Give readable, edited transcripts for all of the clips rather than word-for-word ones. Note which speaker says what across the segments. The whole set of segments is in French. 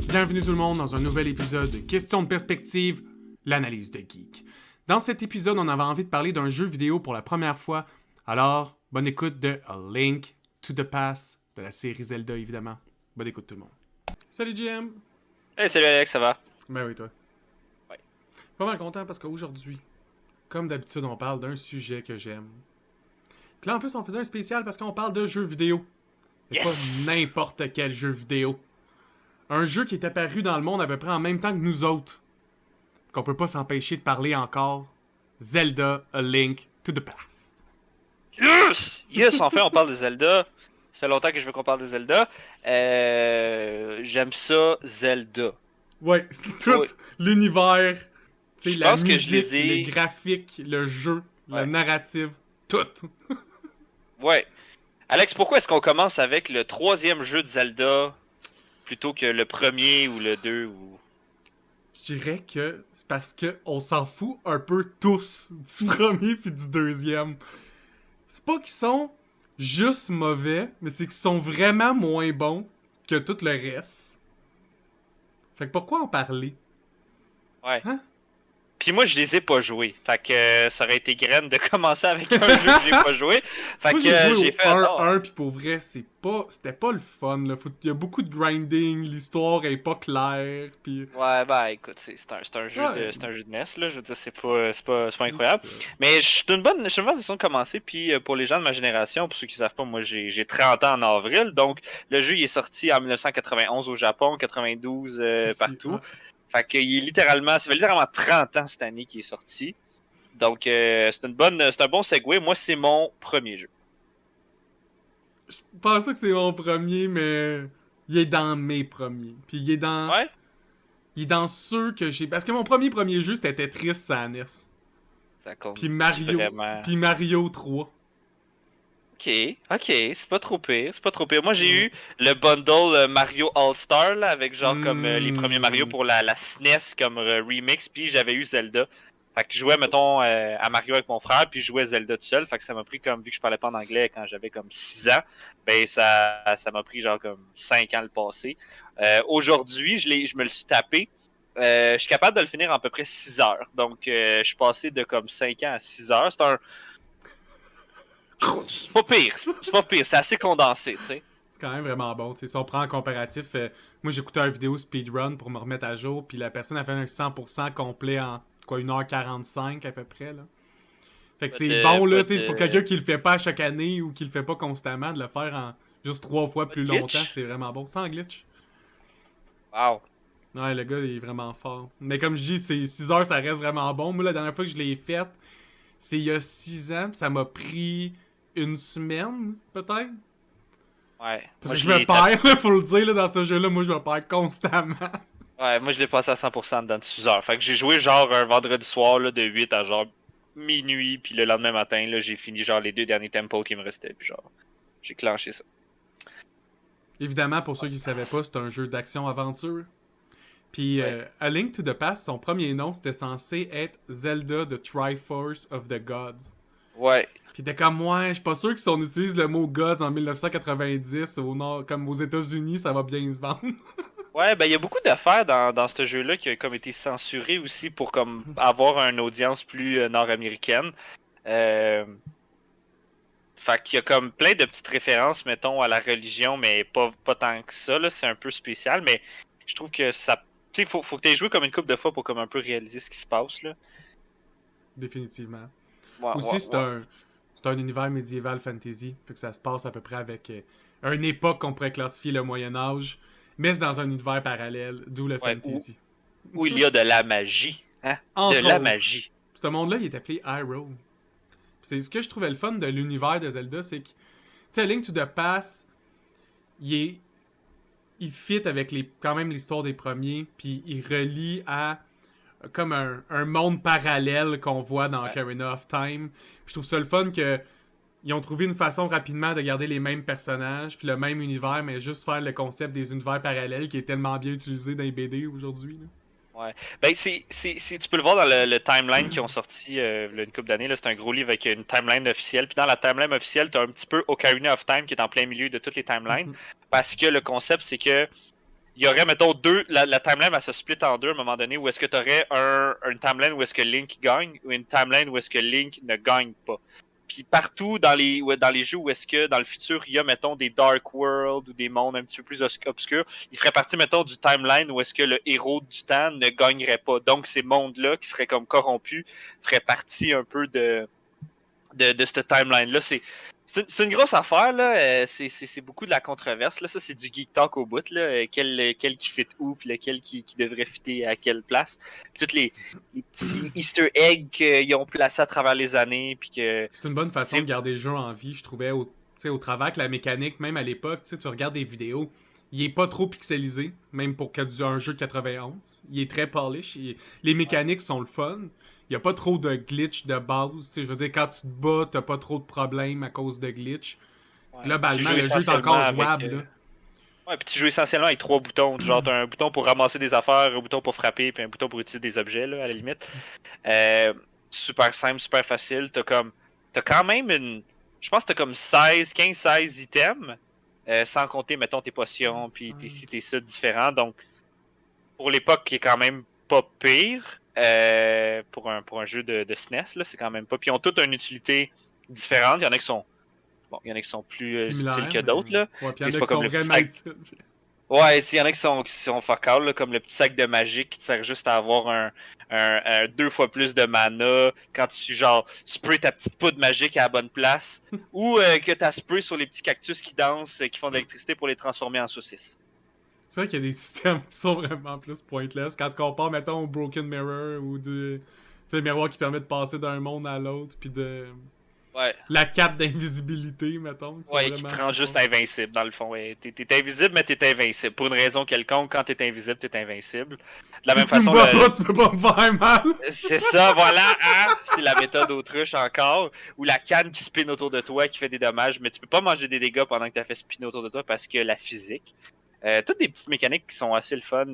Speaker 1: Bienvenue tout le monde dans un nouvel épisode de Question de perspective, l'analyse de geek. Dans cet épisode, on avait envie de parler d'un jeu vidéo pour la première fois, alors bonne écoute de A Link to the Past, de la série Zelda évidemment. Bonne écoute tout le monde. Salut JM!
Speaker 2: Hey, salut Alex, ça va?
Speaker 1: Ben oui, toi.
Speaker 2: Ouais.
Speaker 1: Pas mal content parce qu'aujourd'hui, comme d'habitude, on parle d'un sujet que j'aime. Puis là, en plus, on faisait un spécial parce qu'on parle de jeux vidéo. Et
Speaker 2: Yes!
Speaker 1: pas n'importe quel jeu vidéo. Un jeu qui est apparu dans le monde à peu près en même temps que nous autres. Qu'on peut pas s'empêcher de parler encore. Zelda, A Link to the Past.
Speaker 2: Yes! Yes, enfin, on parle de Zelda. Ça fait longtemps que je veux qu'on parle de Zelda. J'aime ça, Zelda.
Speaker 1: Ouais, tout
Speaker 2: Ouais.
Speaker 1: l'univers, tu sais,
Speaker 2: Je
Speaker 1: la
Speaker 2: pense que je
Speaker 1: musique,
Speaker 2: les ai-
Speaker 1: les graphiques, le jeu, la
Speaker 2: Ouais.
Speaker 1: narrative, tout.
Speaker 2: Ouais. Alex, pourquoi est-ce qu'on commence avec le troisième jeu de Zelda plutôt que le premier ou le 2 ou...
Speaker 1: Je dirais que c'est parce que on s'en fout un peu tous du premier puis du deuxième. C'est pas qu'ils sont juste mauvais, mais c'est qu'ils sont vraiment moins bons que tout le reste. Fait que pourquoi en parler?
Speaker 2: Ouais.
Speaker 1: Hein?
Speaker 2: Puis moi, je les ai pas joués. Fait que ça aurait été graine de commencer avec un jeu que j'ai pas joué. Fait
Speaker 1: Moi
Speaker 2: que
Speaker 1: j'ai joué
Speaker 2: j'ai
Speaker 1: au
Speaker 2: fait...
Speaker 1: 1-1 pis pour vrai c'était pas le fun là. Il y a beaucoup de grinding, l'histoire est pas claire pis...
Speaker 2: Ouais, bah écoute, c'est un jeu
Speaker 1: Ouais.
Speaker 2: c'est un jeu de NES, là. Je veux dire, c'est pas incroyable.
Speaker 1: C'est ça.
Speaker 2: Mais c'est une bonne façon de commencer. Puis pour les gens de ma génération, pour ceux qui savent pas, moi j'ai 30 ans en avril. Donc le jeu il est sorti en 1991 au Japon, 92
Speaker 1: Ici,
Speaker 2: partout.
Speaker 1: ouais.
Speaker 2: Fait que ça fait littéralement 30 ans cette année qu'il est sorti. Donc c'est un bon segue. Moi, c'est mon premier jeu.
Speaker 1: Je pense pas que c'est mon premier, mais il est dans mes premiers. Puis
Speaker 2: Ouais?
Speaker 1: il est dans ceux que j'ai... Parce que mon premier jeu, c'était Tetris sur NES.
Speaker 2: Ça compte
Speaker 1: Puis
Speaker 2: vraiment.
Speaker 1: Mario 3.
Speaker 2: Ok, c'est pas trop pire, c'est pas trop pire. Moi j'ai eu le bundle Mario All-Star là, avec genre comme les premiers Mario pour la SNES comme remix, puis j'avais eu Zelda. Fait que je jouais, mettons, à Mario avec mon frère, puis je jouais Zelda tout seul. Fait que ça m'a pris comme, vu que je parlais pas en anglais quand j'avais comme 6 ans, ben ça m'a pris genre comme 5 ans le passé. Aujourd'hui, je me le suis tapé. Je suis capable de le finir en à peu près 6 heures. Donc je suis passé de comme 5 ans à 6 heures. C'est pas pire, c'est pas pire, c'est assez condensé, tu sais.
Speaker 1: C'est quand même vraiment bon. T'sais, si on prend en comparatif, moi j'écoutais une vidéo speedrun pour me remettre à jour, puis la personne a fait un 100% complet en quoi 1h45 à peu près. Là. Fait que c'est bon là, t'sais, pour quelqu'un qui le fait pas à chaque année ou qui le fait pas constamment, de le faire en juste 3 fois plus longtemps, c'est vraiment bon. Sans glitch.
Speaker 2: Wow.
Speaker 1: Ouais, le gars il est vraiment fort. Mais comme je dis, 6 heures ça reste vraiment bon. Moi la dernière fois que je l'ai fait, c'est il y a 6 ans, pis ça m'a pris une semaine, peut-être.
Speaker 2: Ouais.
Speaker 1: Parce que je me perds, là, faut le dire, là, dans ce jeu-là, moi je me perds constamment.
Speaker 2: Ouais, moi je l'ai passé à 100% dans 6 heures. Fait que j'ai joué genre un vendredi soir là, de 8 à genre minuit, puis le lendemain matin, là, j'ai fini genre les 2 derniers tempos qui me restaient, puis genre, j'ai clenché ça.
Speaker 1: Évidemment, pour ceux qui ne savaient pas, c'est un jeu d'action-aventure. Puis A Link to the Past, son premier nom, c'était censé être Zelda The Triforce of the Gods.
Speaker 2: Ouais.
Speaker 1: Puis t'es comme moi, je suis pas sûr que si on utilise le mot Gods en 1990 au nord, comme aux États-Unis, ça va bien se vendre.
Speaker 2: Ouais, ben il y a beaucoup d'affaires dans ce jeu-là qui a comme été censuré aussi pour comme avoir une audience plus nord-américaine. Euh, Fait qu'il y a comme plein de petites références, mettons, à la religion, mais pas tant que ça, là. C'est un peu spécial, mais je trouve que ça. Tu sais, faut que tu aies joué comme une couple de fois pour comme un peu réaliser ce qui se passe, là.
Speaker 1: Définitivement.
Speaker 2: Ouais, ouais,
Speaker 1: Aussi,
Speaker 2: ouais.
Speaker 1: c'est un univers médiéval fantasy. Fait que ça se passe à peu près avec une époque qu'on pourrait classifier le Moyen-Âge, mais c'est dans un univers parallèle, d'où le
Speaker 2: Ouais,
Speaker 1: fantasy.
Speaker 2: où il y a de la magie, hein?
Speaker 1: Entre
Speaker 2: De la
Speaker 1: autres.
Speaker 2: magie.
Speaker 1: Ce monde-là, il est appelé Hyrule. C'est ce que je trouvais le fun de l'univers de Zelda, c'est que, tu sais, Link to the Past, il fit avec quand même l'histoire des premiers, puis il relie à comme un monde parallèle qu'on voit dans
Speaker 2: Ouais.
Speaker 1: Ocarina of Time. Puis je trouve ça le fun que ils ont trouvé une façon rapidement de garder les mêmes personnages, puis le même univers, mais juste faire le concept des univers parallèles qui est tellement bien utilisé dans les BD aujourd'hui. Là.
Speaker 2: Ouais. Ben, tu peux le voir dans le timeline qui ont sorti il y a une couple d'années. C'est un gros livre avec une timeline officielle. Puis dans la timeline officielle, tu as un petit peu Ocarina of Time qui est en plein milieu de toutes les timelines. Parce que le concept, c'est que il y aurait, mettons, la timeline, elle se split en deux à un moment donné, où est-ce que tu aurais une timeline où est-ce que Link gagne, ou une timeline où est-ce que Link ne gagne pas. Puis partout dans les jeux où est-ce que dans le futur, il y a, mettons, des Dark World ou des mondes un petit peu plus obscurs, il ferait partie, mettons, du timeline où est-ce que le héros du temps ne gagnerait pas. Donc ces mondes-là, qui seraient comme corrompus, feraient partie un peu de cette timeline-là. C'est une grosse affaire, là. C'est beaucoup de la controverse. Là. Ça, c'est du geek talk au bout. Là. Quel qui fit où, puis lequel qui devrait fitter à quelle place. Puis tous les petits Easter eggs qu'ils ont placés à travers les années. Puis que...
Speaker 1: C'est une bonne façon de garder le jeu en vie, je trouvais, au travers que la mécanique, même à l'époque, tu regardes des vidéos, il est pas trop pixelisé, même pour un jeu de 91. Il est très polish. Les mécaniques sont le fun. Il n'y a pas trop de glitch de base. Je veux dire, quand tu te bats, t'as pas trop de problèmes à cause de glitch. Ouais. Globalement, le jeu est encore jouable.
Speaker 2: Ouais, puis tu joues essentiellement avec 3 boutons. Genre, t'as un bouton pour ramasser des affaires, un bouton pour frapper, puis un bouton pour utiliser des objets, là, à la limite. Super simple, super facile. T'as quand même je pense que t'as comme 15-16 items. Sans compter, mettons, tes potions, puis tes ci, tes ça différents. Donc, pour l'époque, qui est quand même pas pire. Pour un jeu de SNES, là, c'est quand même pas. Puis ils ont toutes une utilité différente. Il y en a qui sont plus utiles que d'autres. Là.
Speaker 1: Ouais, puis il y en a qui sont vraiment utiles.
Speaker 2: Ouais, il y en a qui sont fuck all, là, comme le petit sac de magie qui te sert juste à avoir un 2 fois plus de mana quand tu sprays ta petite poudre magique à la bonne place ou que tu as spray sur les petits cactus qui dansent, qui font de l'électricité pour les transformer en saucisses.
Speaker 1: C'est vrai qu'il y a des systèmes qui sont vraiment plus pointless. Quand tu compares, mettons, au Broken Mirror ou le miroir qui permet de passer d'un monde à l'autre, puis de...
Speaker 2: Ouais.
Speaker 1: La cape d'invisibilité, mettons.
Speaker 2: Ouais, qui te rend juste invincible, dans le fond. Ouais. T'es invisible, mais t'es invincible. Pour une raison quelconque, quand t'es invisible, t'es invincible. De la même façon,
Speaker 1: tu me vois pas, tu peux pas me faire mal.
Speaker 2: C'est ça, voilà. Hein? C'est la méthode autruche encore. Ou la canne qui spin autour de toi, qui fait des dommages, mais tu peux pas manger des dégâts pendant que t'as fait spinner autour de toi parce que la physique. Toutes des petites mécaniques qui sont assez le fun.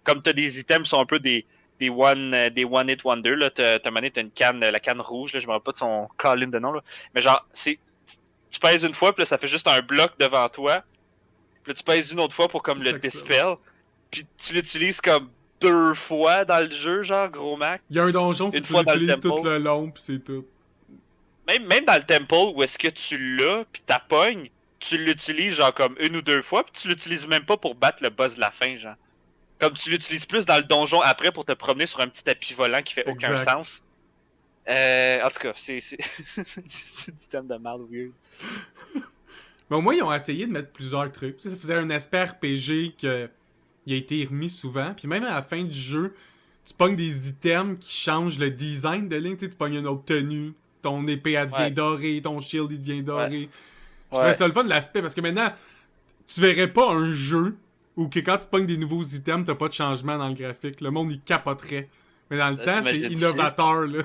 Speaker 2: Comme t'as des items qui sont un peu des one hit wonder. Là, t'as une canne, la canne rouge, là, je me rappelle pas de son call-in de nom. Là. Mais genre, tu pèses une fois, puis là, ça fait juste un bloc devant toi. Puis là, tu pèses une autre fois pour comme le dispel. Puis tu l'utilises comme 2 fois dans le jeu, genre, gros max.
Speaker 1: Il y a un donjon, une fois tu l'utilises tout le long, puis c'est tout.
Speaker 2: Même dans le temple, où est-ce que tu l'as, puis t'as pogne, tu l'utilises genre comme 1 ou 2 fois, puis tu l'utilises même pas pour battre le boss de la fin, genre. Comme tu l'utilises plus dans le donjon après pour te promener sur un petit tapis volant qui fait aucun sens. En tout cas, c'est du thème de merde weird.
Speaker 1: Mais au moins, ils ont essayé de mettre plusieurs trucs. Ça faisait un aspect RPG qui a été remis souvent. Puis même à la fin du jeu, tu pognes des items qui changent le design de Link. Tu pognes une autre tenue, ton épée elle devient dorée, ton shield il devient doré. Je trouvais ça le fun de l'aspect parce que maintenant, tu verrais pas un jeu où que quand tu pognes des nouveaux items, t'as pas de changement dans le graphique. Le monde, il capoterait. Mais dans le temps, c'est innovateur, là.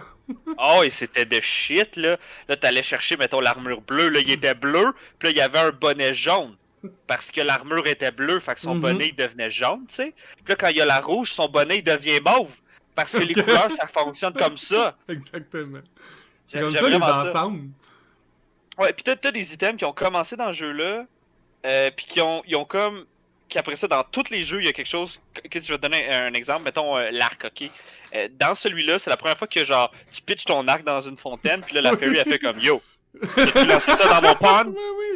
Speaker 2: Oh, et c'était de shit, là. Là, t'allais chercher, mettons, l'armure bleue. Là, il était bleu. Puis là, il y avait un bonnet jaune. Parce que l'armure était bleue. Fait que son bonnet, il devenait jaune, tu sais. Puis là, quand il y a la rouge, son bonnet, il devient mauve. Parce que les couleurs, ça fonctionne comme ça.
Speaker 1: Exactement. C'est comme ça, les ensembles.
Speaker 2: Ouais, puis t'as des items qui ont commencé dans le jeu-là. Puis ils ont comme... Qu'après ça, dans tous les jeux, il y a quelque chose... Que je vais te donner un exemple. Mettons l'arc, ok? Dans celui-là, c'est la première fois que genre tu pitches ton arc dans une fontaine, puis là, la fairy, elle fait comme « Yo, tu lancé ça dans mon pond? »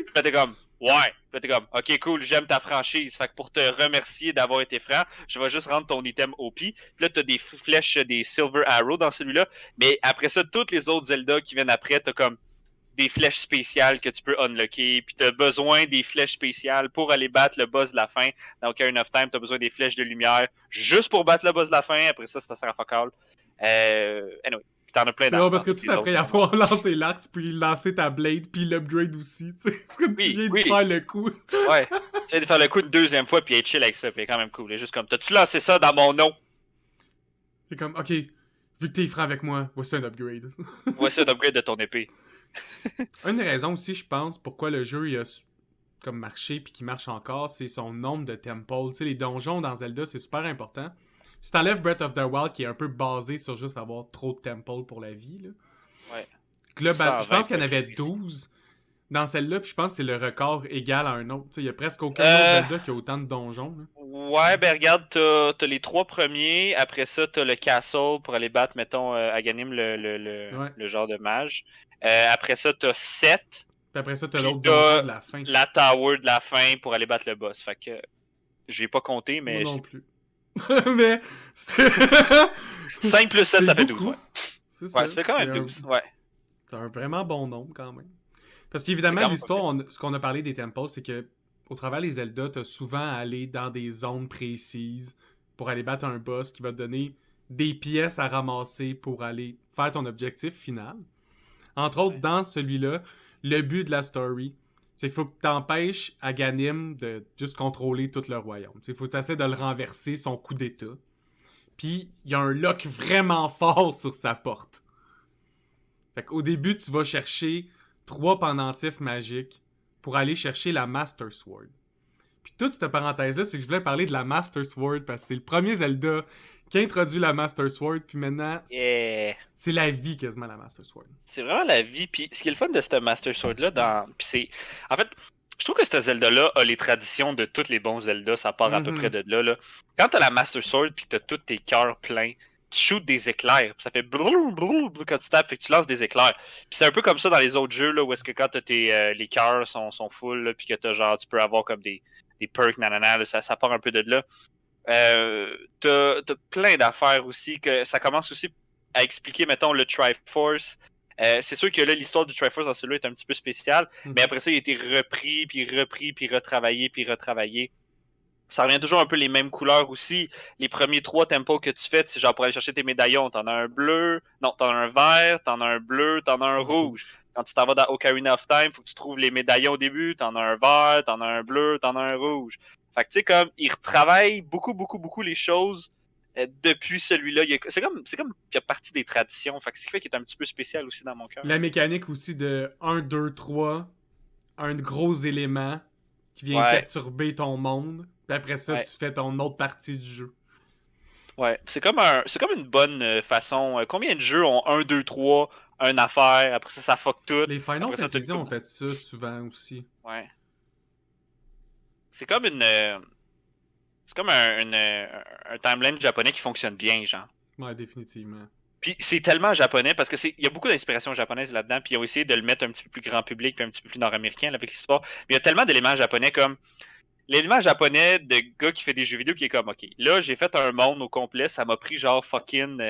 Speaker 2: Puis là, t'es comme « Ouais. » Puis là, t'es comme « Ok, cool, j'aime ta franchise. Fait que pour te remercier d'avoir été franc, je vais juste rendre ton item OP. » Puis là, t'as des flèches, des Silver Arrow dans celui-là. Mais après ça, toutes les autres Zelda qui viennent après, t'as comme des flèches spéciales que tu peux unlocker, puis t'as besoin des flèches spéciales pour aller battre le boss de la fin. Dans Ocarina of Time, t'as besoin des flèches de lumière juste pour battre le boss de la fin. Après ça sert à fuck all. Anyway, t'en as plein
Speaker 1: d'autres. C'est parce que tout après avoir lancé l'arc, tu peux lancer ta blade, puis l'upgrade aussi. C'est comme tu viens de faire le coup.
Speaker 2: Ouais, tu viens de faire le coup une deuxième fois, puis être chill avec ça, puis quand même cool. C'est juste comme, t'as-tu lancé ça dans mon nom?
Speaker 1: C'est comme, ok, vu que t'es franc avec moi, voici un upgrade.
Speaker 2: Voici un upgrade de ton épée.
Speaker 1: Une des raisons aussi, je pense, pourquoi le jeu il a comme marché puis qui marche encore, c'est son nombre de temples. Tu sais, les donjons dans Zelda, c'est super important. Si t'enlèves Breath of the Wild, qui est un peu basé sur juste avoir trop de temples pour la vie, là.
Speaker 2: Ouais.
Speaker 1: Global, je
Speaker 2: 120
Speaker 1: pense qu'il y en
Speaker 2: pas
Speaker 1: avait
Speaker 2: plus.
Speaker 1: 12 dans celle-là, puis je pense que c'est le record égal à un autre. Tu sais, il y a presque aucun autre
Speaker 2: Euh,
Speaker 1: Zelda qui a autant de donjons, là.
Speaker 2: ouais, ben regarde, t'as les 3 premiers. Après ça, t'as le castle pour aller battre, mettons, Aghanim,
Speaker 1: Ouais.
Speaker 2: le genre de mage. Après ça, t'as 7.
Speaker 1: Puis après ça, t'as
Speaker 2: Puis
Speaker 1: l'autre donjon
Speaker 2: t'as
Speaker 1: de la fin.
Speaker 2: la tower de la fin pour aller battre le boss. Fait que j'ai pas compté,
Speaker 1: Moi
Speaker 2: mais
Speaker 1: non plus. Mais c'est
Speaker 2: 5 plus 7,
Speaker 1: c'est
Speaker 2: ça fait 12,
Speaker 1: beaucoup.
Speaker 2: ouais.
Speaker 1: C'est
Speaker 2: Ouais,
Speaker 1: ça.
Speaker 2: ça fait quand même 12. Ouais.
Speaker 1: C'est un vraiment bon nombre quand même. Parce
Speaker 2: C'est
Speaker 1: qu'évidemment,
Speaker 2: quand même pas pire.
Speaker 1: l'histoire, ce qu'on a parlé des temples, c'est que au travers des Zelda, t'as souvent à aller dans des zones précises pour aller battre un boss qui va te donner des pièces à ramasser pour aller faire ton objectif final. Entre autres,
Speaker 2: Ouais.
Speaker 1: dans celui-là, le but de la story, c'est qu'il faut que t'empêches Aghanim de juste contrôler tout le royaume. Il faut que t'essaies de le renverser, son coup d'état. Puis, il y a un lock vraiment fort sur sa porte. Fait qu'au début, tu vas chercher 3 pendentifs magiques pour aller chercher la Master Sword. Puis toute cette parenthèse-là, c'est que je voulais parler de la Master Sword parce que c'est le premier Zelda qui introduit la Master Sword, puis maintenant,
Speaker 2: Yeah.
Speaker 1: c'est la vie quasiment la Master Sword.
Speaker 2: C'est vraiment la vie. Puis ce qui est le fun de cette Master Sword-là, puis c'est. En fait, je trouve que ce Zelda-là a les traditions de tous les bons Zelda, ça part à peu près de là. Quand t'as la Master Sword puis que t'as tous tes cœurs pleins, tu shoots des éclairs. Puis ça fait brrr, brrr, brrr quand tu tapes, fait que tu lances des éclairs. Puis c'est un peu comme ça dans les autres jeux, là, où est-ce que quand t'as les cœurs sont full, là, puis que t'as genre, tu peux avoir comme des perks, nanana, là, ça part un peu de là. T'as plein d'affaires aussi, que ça commence aussi à expliquer, mettons, le Triforce. C'est sûr que là, l'histoire du Triforce dans celui-là est un petit peu spéciale, mais après ça, il a été repris, puis retravaillé, puis retravaillé. Ça revient toujours un peu les mêmes couleurs aussi. Les premiers 3 temples que tu fais, c'est genre pour aller chercher tes médaillons. T'en as un bleu, non, t'en as un vert, t'en as un bleu, t'en as un rouge. Quand tu t'en vas dans Ocarina of Time, faut que tu trouves les médaillons au début. T'en as un vert, t'en as un bleu, t'en as un rouge. Fait que tu sais, comme, ils retravaillent beaucoup, beaucoup, beaucoup les choses depuis celui-là. C'est comme qu'il y a partie des traditions. Fait que ce qui fait qu'il est un petit peu spécial aussi dans mon cœur.
Speaker 1: La mécanique aussi de 1, 2, 3, un gros élément qui vient
Speaker 2: Ouais,
Speaker 1: perturber ton monde, puis après ça,
Speaker 2: ouais.
Speaker 1: tu fais ton autre partie du jeu.
Speaker 2: Ouais, c'est comme une bonne façon. Combien de jeux ont un 2 3 une affaire, après ça fuck tout,
Speaker 1: Les Final
Speaker 2: après ça t'as le
Speaker 1: Fantasy
Speaker 2: coup
Speaker 1: ont
Speaker 2: de...
Speaker 1: fait ça souvent aussi.
Speaker 2: Ouais. C'est comme c'est comme un timeline japonais qui fonctionne bien, genre.
Speaker 1: Ouais, définitivement.
Speaker 2: Puis c'est tellement japonais parce que il y a beaucoup d'inspiration japonaise là-dedans, puis ils ont essayé de le mettre un petit peu plus grand public, puis un petit peu plus nord-américain là, avec l'histoire. Mais il y a tellement d'éléments japonais comme l'élément japonais de gars qui fait des jeux vidéo qui est comme OK, là j'ai fait un monde au complet, ça m'a pris genre fucking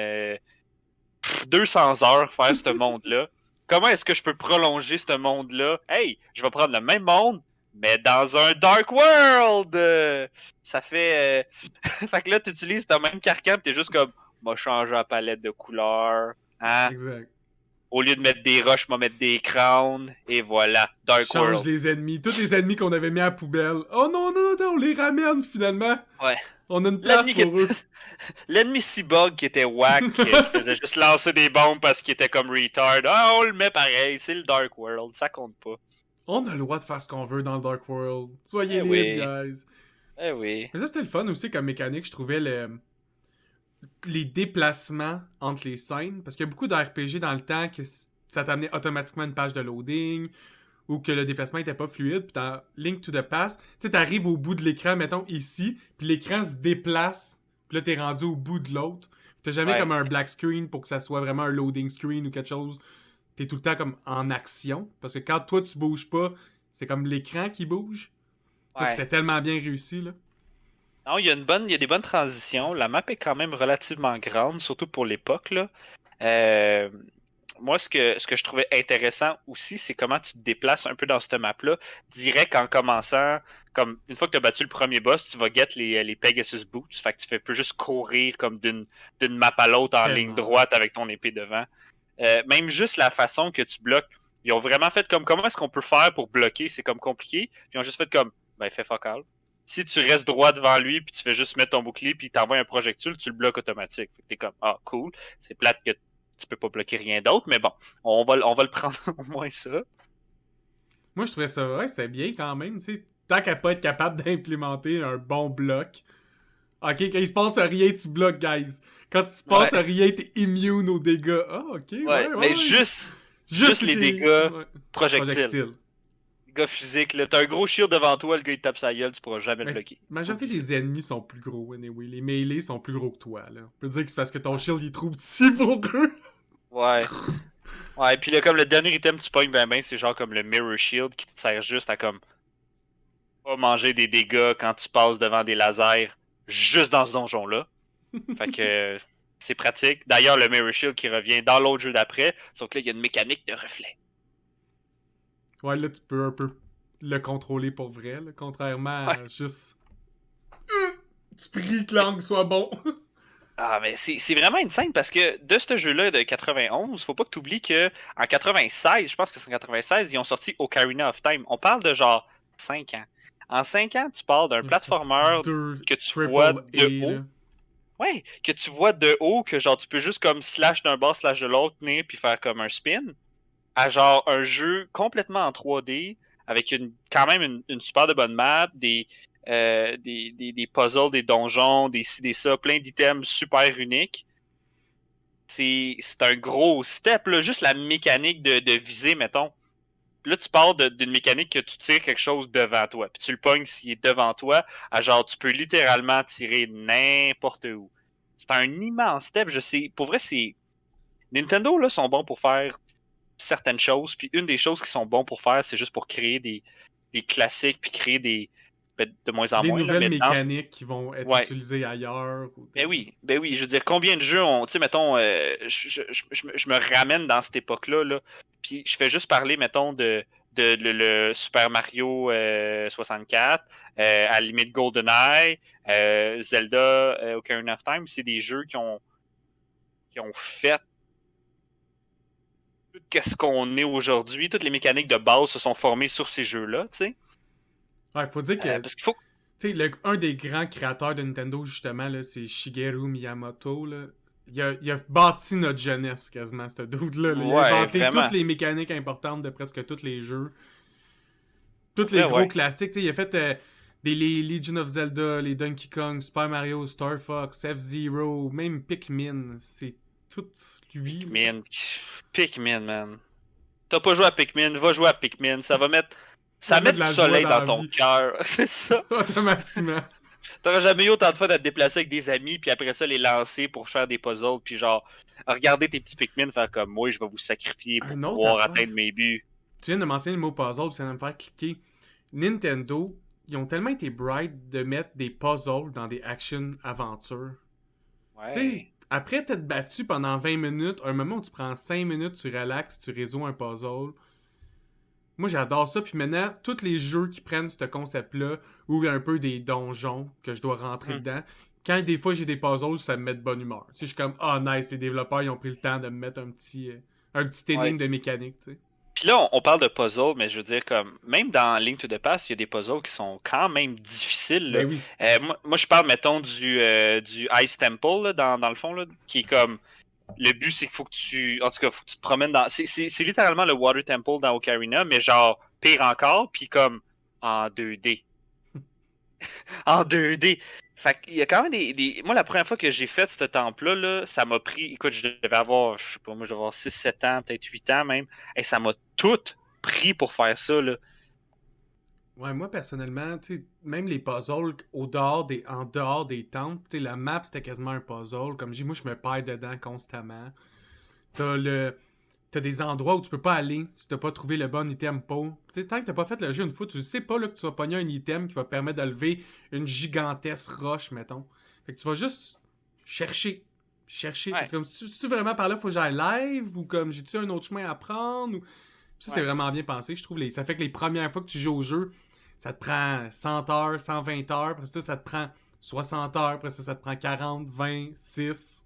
Speaker 2: 200 heures faire ce monde-là. Comment est-ce que je peux prolonger ce monde-là? Hey, je vais prendre le même monde, mais dans un Dark World! Ça fait. Fait que là, tu utilises ton même carcan, pis t'es juste comme, m'a changé la palette de couleurs. Hein?
Speaker 1: Exact.
Speaker 2: Au lieu de mettre des roches, m'a mettre des crowns. Et voilà, Dark
Speaker 1: Change
Speaker 2: World.
Speaker 1: les ennemis. Tous les ennemis qu'on avait mis à la poubelle. Oh non, non, non, on les ramène finalement.
Speaker 2: Ouais.
Speaker 1: On a une place
Speaker 2: L'ennemi qui
Speaker 1: pour eux.
Speaker 2: L'ennemi cyborg qui était whack, qui faisait juste lancer des bombes parce qu'il était comme retard. Ah, on le met pareil, c'est le Dark World, ça compte pas.
Speaker 1: On a le droit de faire ce qu'on veut dans le Dark World. Soyez
Speaker 2: Eh
Speaker 1: libres,
Speaker 2: oui,
Speaker 1: guys.
Speaker 2: eh oui.
Speaker 1: Mais ça, c'était le fun aussi comme mécanique. Je trouvais les déplacements entre les scènes. Parce qu'il y a beaucoup d'RPG dans le temps que ça t'amenait automatiquement une page de loading ou que le déplacement était pas fluide. Puis dans Link to the Past, tu sais, t'arrives au bout de l'écran, mettons ici, puis l'écran se déplace. Puis là, t'es rendu au bout de l'autre. T'as jamais
Speaker 2: Ouais.
Speaker 1: comme un black screen pour que ça soit vraiment un loading screen ou quelque chose. T'es tout le temps comme en action. Parce que quand toi, tu bouges pas, c'est comme l'écran qui bouge. Ça,
Speaker 2: Ouais.
Speaker 1: c'était tellement bien réussi, là.
Speaker 2: Non, il y a des bonnes transitions. La map est quand même relativement grande, surtout pour l'époque, là. Euh, Moi, ce que je trouvais intéressant aussi, c'est comment tu te déplaces un peu dans cette map-là. Direct en commençant, comme une fois que tu as battu le premier boss, tu vas get les Pegasus Boots. Fait que tu fais plus juste courir comme d'une map à l'autre en ligne
Speaker 1: Tellement.
Speaker 2: droite avec ton épée devant. Même juste la façon que tu bloques. Ils ont vraiment fait comme comment est-ce qu'on peut faire pour bloquer, c'est comme compliqué. Puis ils ont juste fait comme ben fais focal. Si tu restes droit devant lui, puis tu fais juste mettre ton bouclier, puis t'envoies un projectile, tu le bloques automatique. Fait que t'es comme ah cool. C'est plate que tu peux pas bloquer rien d'autre, mais bon, on va le prendre au moins ça.
Speaker 1: Moi, je trouvais ça, ouais, c'était bien quand même, tu sais. Tant qu'à pas être capable d'implémenter un bon bloc. Ok, quand il se passe rien, tu bloques, guys. Quand il se passe
Speaker 2: Ouais,
Speaker 1: rien, t'es immune aux dégâts. Ah, ok,
Speaker 2: ouais,
Speaker 1: ouais,
Speaker 2: mais
Speaker 1: ouais.
Speaker 2: juste les dégâts
Speaker 1: Ouais.
Speaker 2: projectiles.
Speaker 1: Projectiles.
Speaker 2: Les gars physiques, là, t'as un gros shield devant toi, le gars il tape sa gueule, tu pourras jamais le
Speaker 1: Mais
Speaker 2: bloquer.
Speaker 1: la majorité
Speaker 2: Oublie ça.
Speaker 1: des ennemis sont plus gros, anyway. Les mêlés sont plus gros que toi, là. On peut dire que c'est parce que ton shield il est trop petit pour eux.
Speaker 2: Ouais. Ouais, puis là, comme le dernier item que tu pognes ben, c'est genre comme le Mirror Shield qui te sert juste à comme pas manger des dégâts quand tu passes devant des lasers juste dans ce donjon-là. Fait que c'est pratique. D'ailleurs, le Mirror Shield qui revient dans l'autre jeu d'après, sauf que là, il y a une mécanique de reflet.
Speaker 1: Ouais, là, tu peux un peu le contrôler pour vrai, là, contrairement
Speaker 2: Ouais.
Speaker 1: à juste... Tu pries que l'angle soit bon.
Speaker 2: Ah, mais c'est vraiment insane parce que de ce jeu-là de 91, faut pas que tu oublies que en 96, je pense que c'est en 96, ils ont sorti Ocarina of Time. On parle de genre 5 ans. En 5 ans, tu parles d'un
Speaker 1: Ils ont sorti
Speaker 2: platformer
Speaker 1: 2
Speaker 2: que tu vois
Speaker 1: triple
Speaker 2: de
Speaker 1: A,
Speaker 2: haut.
Speaker 1: là.
Speaker 2: Ouais, que tu vois de haut, que genre tu peux juste comme slash d'un bord, slash de l'autre, tenir puis faire comme un spin. À genre un jeu complètement en 3D, avec quand même une super de bonne map, des puzzles, des donjons, des ci, des ça, plein d'items super uniques. C'est un gros step, là, juste la mécanique de viser, mettons. Là, tu pars d'une mécanique que tu tires quelque chose devant toi, puis tu le pognes s'il est devant toi, à genre, tu peux littéralement tirer n'importe où. C'est un immense step, je sais. Pour vrai, c'est... Nintendo, là, sont bons pour faire certaines choses, puis une des choses qu'ils sont bons pour faire, c'est juste pour créer des classiques, puis créer de moins en
Speaker 1: Des
Speaker 2: moins, là,
Speaker 1: nouvelles
Speaker 2: mais
Speaker 1: mécaniques qui vont être
Speaker 2: ouais,
Speaker 1: utilisées ailleurs. Ou
Speaker 2: ben oui, je veux dire, combien de jeux ont, tu sais, mettons, je me ramène dans cette époque-là, là, puis je fais juste parler, mettons, le Super Mario 64, à la limite GoldenEye, Zelda, Ocarina of Time, c'est des jeux qui ont fait tout ce qu'on est aujourd'hui, toutes les mécaniques de base se sont formées sur ces jeux-là, tu sais.
Speaker 1: Ouais, faut dire que,
Speaker 2: Parce qu'il faut...
Speaker 1: tu sais, un des grands créateurs de Nintendo, justement, là, c'est Shigeru Miyamoto, là. Il a bâti notre jeunesse, quasiment, ce dude-là. Là. Il a
Speaker 2: Ouais,
Speaker 1: inventé toutes
Speaker 2: vraiment.
Speaker 1: les mécaniques importantes de presque tous les jeux.
Speaker 2: Pour
Speaker 1: Tous les
Speaker 2: vrai,
Speaker 1: gros
Speaker 2: ouais.
Speaker 1: classiques. Tu sais, il a fait les Legion of Zelda, les Donkey Kong, Super Mario, Star Fox, F-Zero, même Pikmin. C'est tout lui.
Speaker 2: Pikmin. Pikmin, man. T'as pas joué à Pikmin, va jouer à Pikmin. Ça va mettre...
Speaker 1: Ça
Speaker 2: Ça
Speaker 1: va
Speaker 2: met
Speaker 1: mettre de
Speaker 2: du
Speaker 1: la joie
Speaker 2: soleil
Speaker 1: dans
Speaker 2: dans
Speaker 1: la
Speaker 2: ton
Speaker 1: vie.
Speaker 2: cœur. C'est ça.
Speaker 1: Automatiquement.
Speaker 2: T'auras jamais eu autant de fois d'être déplacé avec des amis, puis après ça, les lancer pour faire des puzzles, puis genre, regarder tes petits Pikmin faire comme moi, je vais vous sacrifier pour
Speaker 1: Un autre
Speaker 2: pouvoir
Speaker 1: affaire.
Speaker 2: atteindre mes buts.
Speaker 1: Tu viens de mentionner le mot puzzle, puis ça va me faire cliquer. Nintendo, ils ont tellement été bright de mettre des puzzles dans des action-aventures. Tu sais,
Speaker 2: Ouais.
Speaker 1: après t'être battu pendant 20 minutes, un moment où tu prends 5 minutes, tu relaxes, tu résous un puzzle. Moi, j'adore ça. Puis maintenant, tous les jeux qui prennent ce concept-là, ou un peu des donjons que je dois rentrer
Speaker 2: Hmm.
Speaker 1: dedans, quand des fois j'ai des puzzles, ça me met de bonne humeur. Tu sais, je suis comme, ah, nice, les développeurs, ils ont pris le temps de me mettre un petit
Speaker 2: Ouais.
Speaker 1: énigme de mécanique, tu sais.
Speaker 2: Puis là, on parle de puzzles, mais je veux dire, comme, même dans Link to the Past, il y a des puzzles qui sont quand même difficiles, là.
Speaker 1: Ben oui.
Speaker 2: Moi, je parle, mettons, du Ice Temple, là, dans le fond, là, qui est comme. Le but, c'est qu'il faut que tu. En tout cas, faut que tu te promènes dans. C'est littéralement le Water Temple dans Ocarina, mais genre, pire encore, puis comme en 2D. En 2D. Fait qu'il y a quand même Moi, la première fois que j'ai fait ce temple-là, là, ça m'a pris. Écoute, je devais avoir, je sais pas, moi, je devais avoir 6, 7 ans, peut-être 8 ans même. Et ça m'a tout pris pour faire ça, là.
Speaker 1: Ouais, moi personnellement, tu sais, même les puzzles en dehors des temples, tu sais, la map c'était quasiment un puzzle. Comme je dis, moi je me perds dedans constamment. T'as le. T'as des endroits où tu peux pas aller si t'as pas trouvé le bon item pot. Tu sais, tant que t'as pas fait le jeu une fois, tu sais pas là, que tu vas pogner un item qui va te permettre de lever une gigantesque roche, mettons. Fait que tu vas juste chercher. Chercher. T'es
Speaker 2: Ouais.
Speaker 1: comme, si vraiment par là, faut que j'aille live ou comme j'ai-tu un autre chemin à prendre ou. Ça, c'est
Speaker 2: Ouais.
Speaker 1: vraiment bien pensé, je trouve. Ça fait que les premières fois que tu joues au jeu, ça te prend 100 heures, 120 heures. Après ça te prend 60 heures, après ça te prend 40, 20, 6.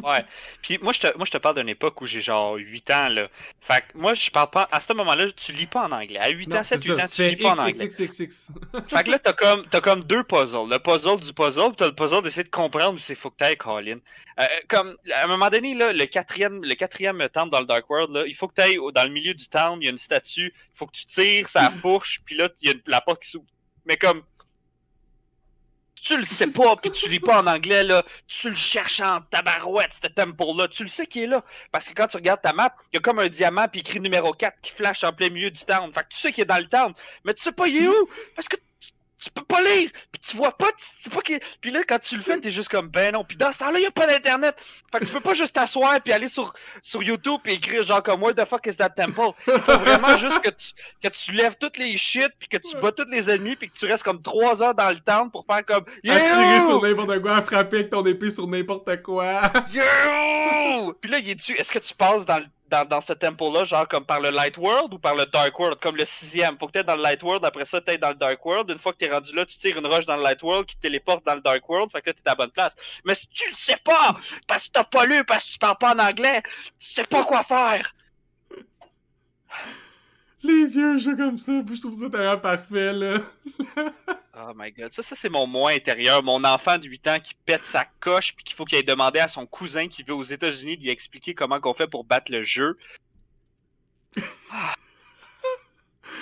Speaker 2: Ouais. Puis moi, je te parle d'une époque où j'ai genre 8 ans, là. Fait que moi, je parle pas. À ce moment-là, tu lis pas en anglais. À 8 ans,
Speaker 1: Non, c'est
Speaker 2: 7, 8
Speaker 1: ça.
Speaker 2: ans,
Speaker 1: Tu
Speaker 2: tu lis
Speaker 1: fais
Speaker 2: pas en
Speaker 1: X, X,
Speaker 2: anglais.
Speaker 1: X, X, X.
Speaker 2: Fait que là, t'as comme deux puzzles. Le puzzle du puzzle, pis t'as le puzzle d'essayer de comprendre où c'est faut que t'ailles, Colin. Comme, à un moment donné, là, le quatrième temple dans le Dark World, là, il faut que t'ailles dans le milieu du town, il y a une statue, il faut que tu tires sa fourche, puis là, il y a la porte qui s'ouvre. Mais comme, tu le sais pas, puis tu lis pas en anglais, là, tu le cherches en tabarouette, ce temple-là, tu le sais qu'il est là. Parce que quand tu regardes ta map, il y a comme un diamant, puis écrit numéro 4 qui flash en plein milieu du town. Fait que tu sais qu'il est dans le town, mais tu sais pas il est où, parce que tu peux pas lire, puis tu vois pas, tu sais pas qu'il est... Puis là, quand tu le fais, t'es juste comme, ben non. Puis dans ce temps-là, il y a pas d'internet. Fait que tu peux pas juste t'asseoir, puis aller sur YouTube, et écrire genre comme, what the fuck is that temple? Il faut vraiment juste que tu lèves toutes les shit, puis que tu bats tous les ennemis, puis que tu restes comme 3 heures dans le town pour faire comme,
Speaker 1: À tirer sur
Speaker 2: yo!
Speaker 1: n'importe quoi, à frapper avec ton épée sur n'importe quoi.
Speaker 2: Yo! Puis là, il est dessus. Est-ce que tu passes dans ce tempo-là, genre comme par le Light World ou par le Dark World, comme le 6e? Faut que t'aies dans le Light World, après ça, t'es dans le Dark World. Une fois que t'es rendu là, tu tires une roche dans le Light World qui te téléporte dans le Dark World, fait que là, t'es à la bonne place. Mais si tu le sais pas, parce que t'as pas lu, parce que tu parles pas en anglais, tu sais pas quoi faire.
Speaker 1: Les vieux jeux comme ça, je trouve ça tellement parfait, là.
Speaker 2: Oh my god, ça c'est mon moi intérieur, mon enfant de 8 ans qui pète sa coche puis qu'il faut qu'il aille demander à son cousin qui veut aux États-Unis d'y expliquer comment qu'on fait pour battre le jeu.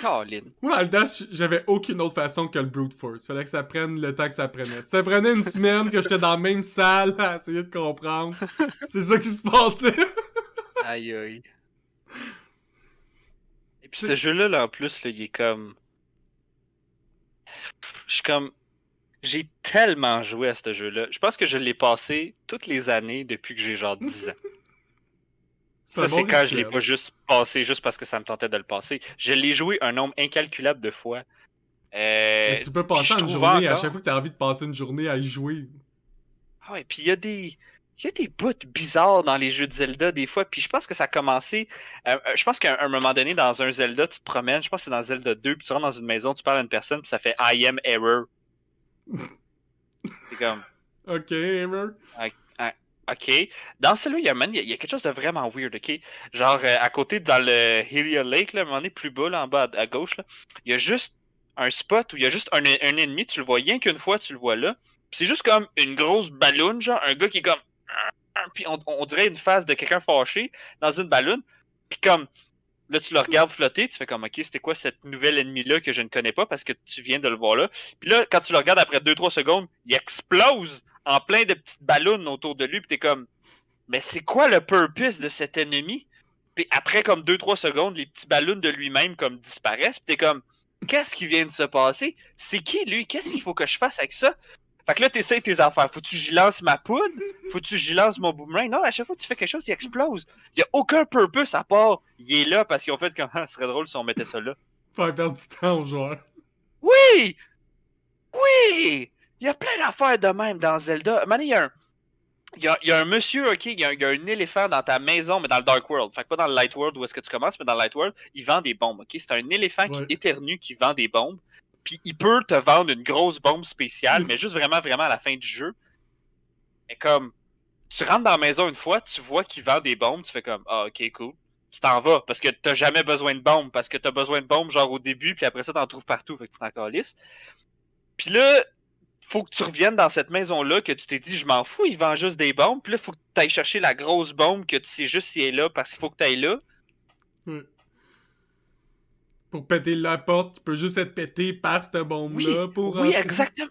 Speaker 2: Colin.
Speaker 1: Moi, dans le temps, j'avais aucune autre façon que le brute force. Fallait que ça prenne le temps que ça prenait. Ça prenait une semaine que j'étais dans la même salle à essayer de comprendre. C'est ça qui se passait.
Speaker 2: Aïe aïe. Et puis ce jeu-là, là, en plus, là, il est comme... Je suis comme... J'ai tellement joué à ce jeu-là. Je pense que je l'ai passé toutes les années depuis que j'ai genre 10 ans. Ça, c'est quand je l'ai pas juste passé juste parce que ça me tentait de le passer. Je l'ai joué un nombre incalculable de fois.
Speaker 1: Mais tu peux passer une journée à chaque fois que t'as envie de passer une journée à y jouer.
Speaker 2: Ah ouais, puis il y a des bouts bizarres dans les jeux de Zelda des fois, puis je pense que ça a commencé... je pense qu'à un moment donné, dans un Zelda, tu te promènes, je pense que c'est dans Zelda 2, puis tu rentres dans une maison, tu parles à une personne, puis ça fait I am error. C'est comme...
Speaker 1: Ok, error.
Speaker 2: OK. Dans celui-là, il y a quelque chose de vraiment weird, OK? Genre, à côté, dans le Hylia Lake, là, à un moment donné, plus bas, là, en bas, à gauche, là, il y a juste un spot où il y a juste un ennemi, tu le vois rien qu'une fois, tu le vois là. Puis c'est juste comme une grosse balloune, genre, un gars qui est comme... Puis on dirait une face de quelqu'un fâché dans une balloune. Puis comme, là, tu le regardes flotter, tu fais comme, OK, c'était quoi cette nouvelle ennemi-là que je ne connais pas parce que tu viens de le voir là. Puis là, quand tu le regardes après 2-3 secondes, il explose en plein de petites ballons autour de lui, puis t'es comme, mais c'est quoi le purpose de cet ennemi? Puis après, comme 2-3 secondes, les petits ballons de lui-même comme disparaissent, puis t'es comme, qu'est-ce qui vient de se passer? C'est qui lui? Qu'est-ce qu'il faut que je fasse avec ça? Fait que là, t'essayes tes affaires. Faut-tu que j'y lance ma poudre? Faut-tu que j'y lance mon boomerang? Non, à chaque fois que tu fais quelque chose, il explose. Il y a aucun purpose à part, il est là parce qu'ils ont fait comme, ah, ce serait drôle si on mettait ça là.
Speaker 1: Faire perdre du temps aux joueurs.
Speaker 2: Oui! Oui! Il y a plein d'affaires de même dans Zelda. Mané, il y a un monsieur, ok, il y a un éléphant dans ta maison, mais dans le Dark World. Fait que pas dans le Light World où est-ce que tu commences, mais dans le Light World, il vend des bombes, ok? C'est un éléphant qui éternue, qui vend des bombes. Puis il peut te vendre une grosse bombe spéciale, mais juste vraiment, vraiment à la fin du jeu. Mais comme, tu rentres dans la maison une fois, tu vois qu'il vend des bombes, tu fais comme, ah, ok, cool. Tu t'en vas, parce que t'as jamais besoin de bombes, parce que t'as besoin de bombes genre au début, puis après ça, t'en trouves partout, fait que tu t'en calisses. Puis là, faut que tu reviennes dans cette maison-là, que tu t'es dit, je m'en fous, il vend juste des bombes. Puis là, faut que tu ailles chercher la grosse bombe, que tu sais juste si elle est là, parce qu'il faut que tu ailles là.
Speaker 1: Pour péter la porte, tu peux juste être pété par cette bombe-là.
Speaker 2: Oui, exactement.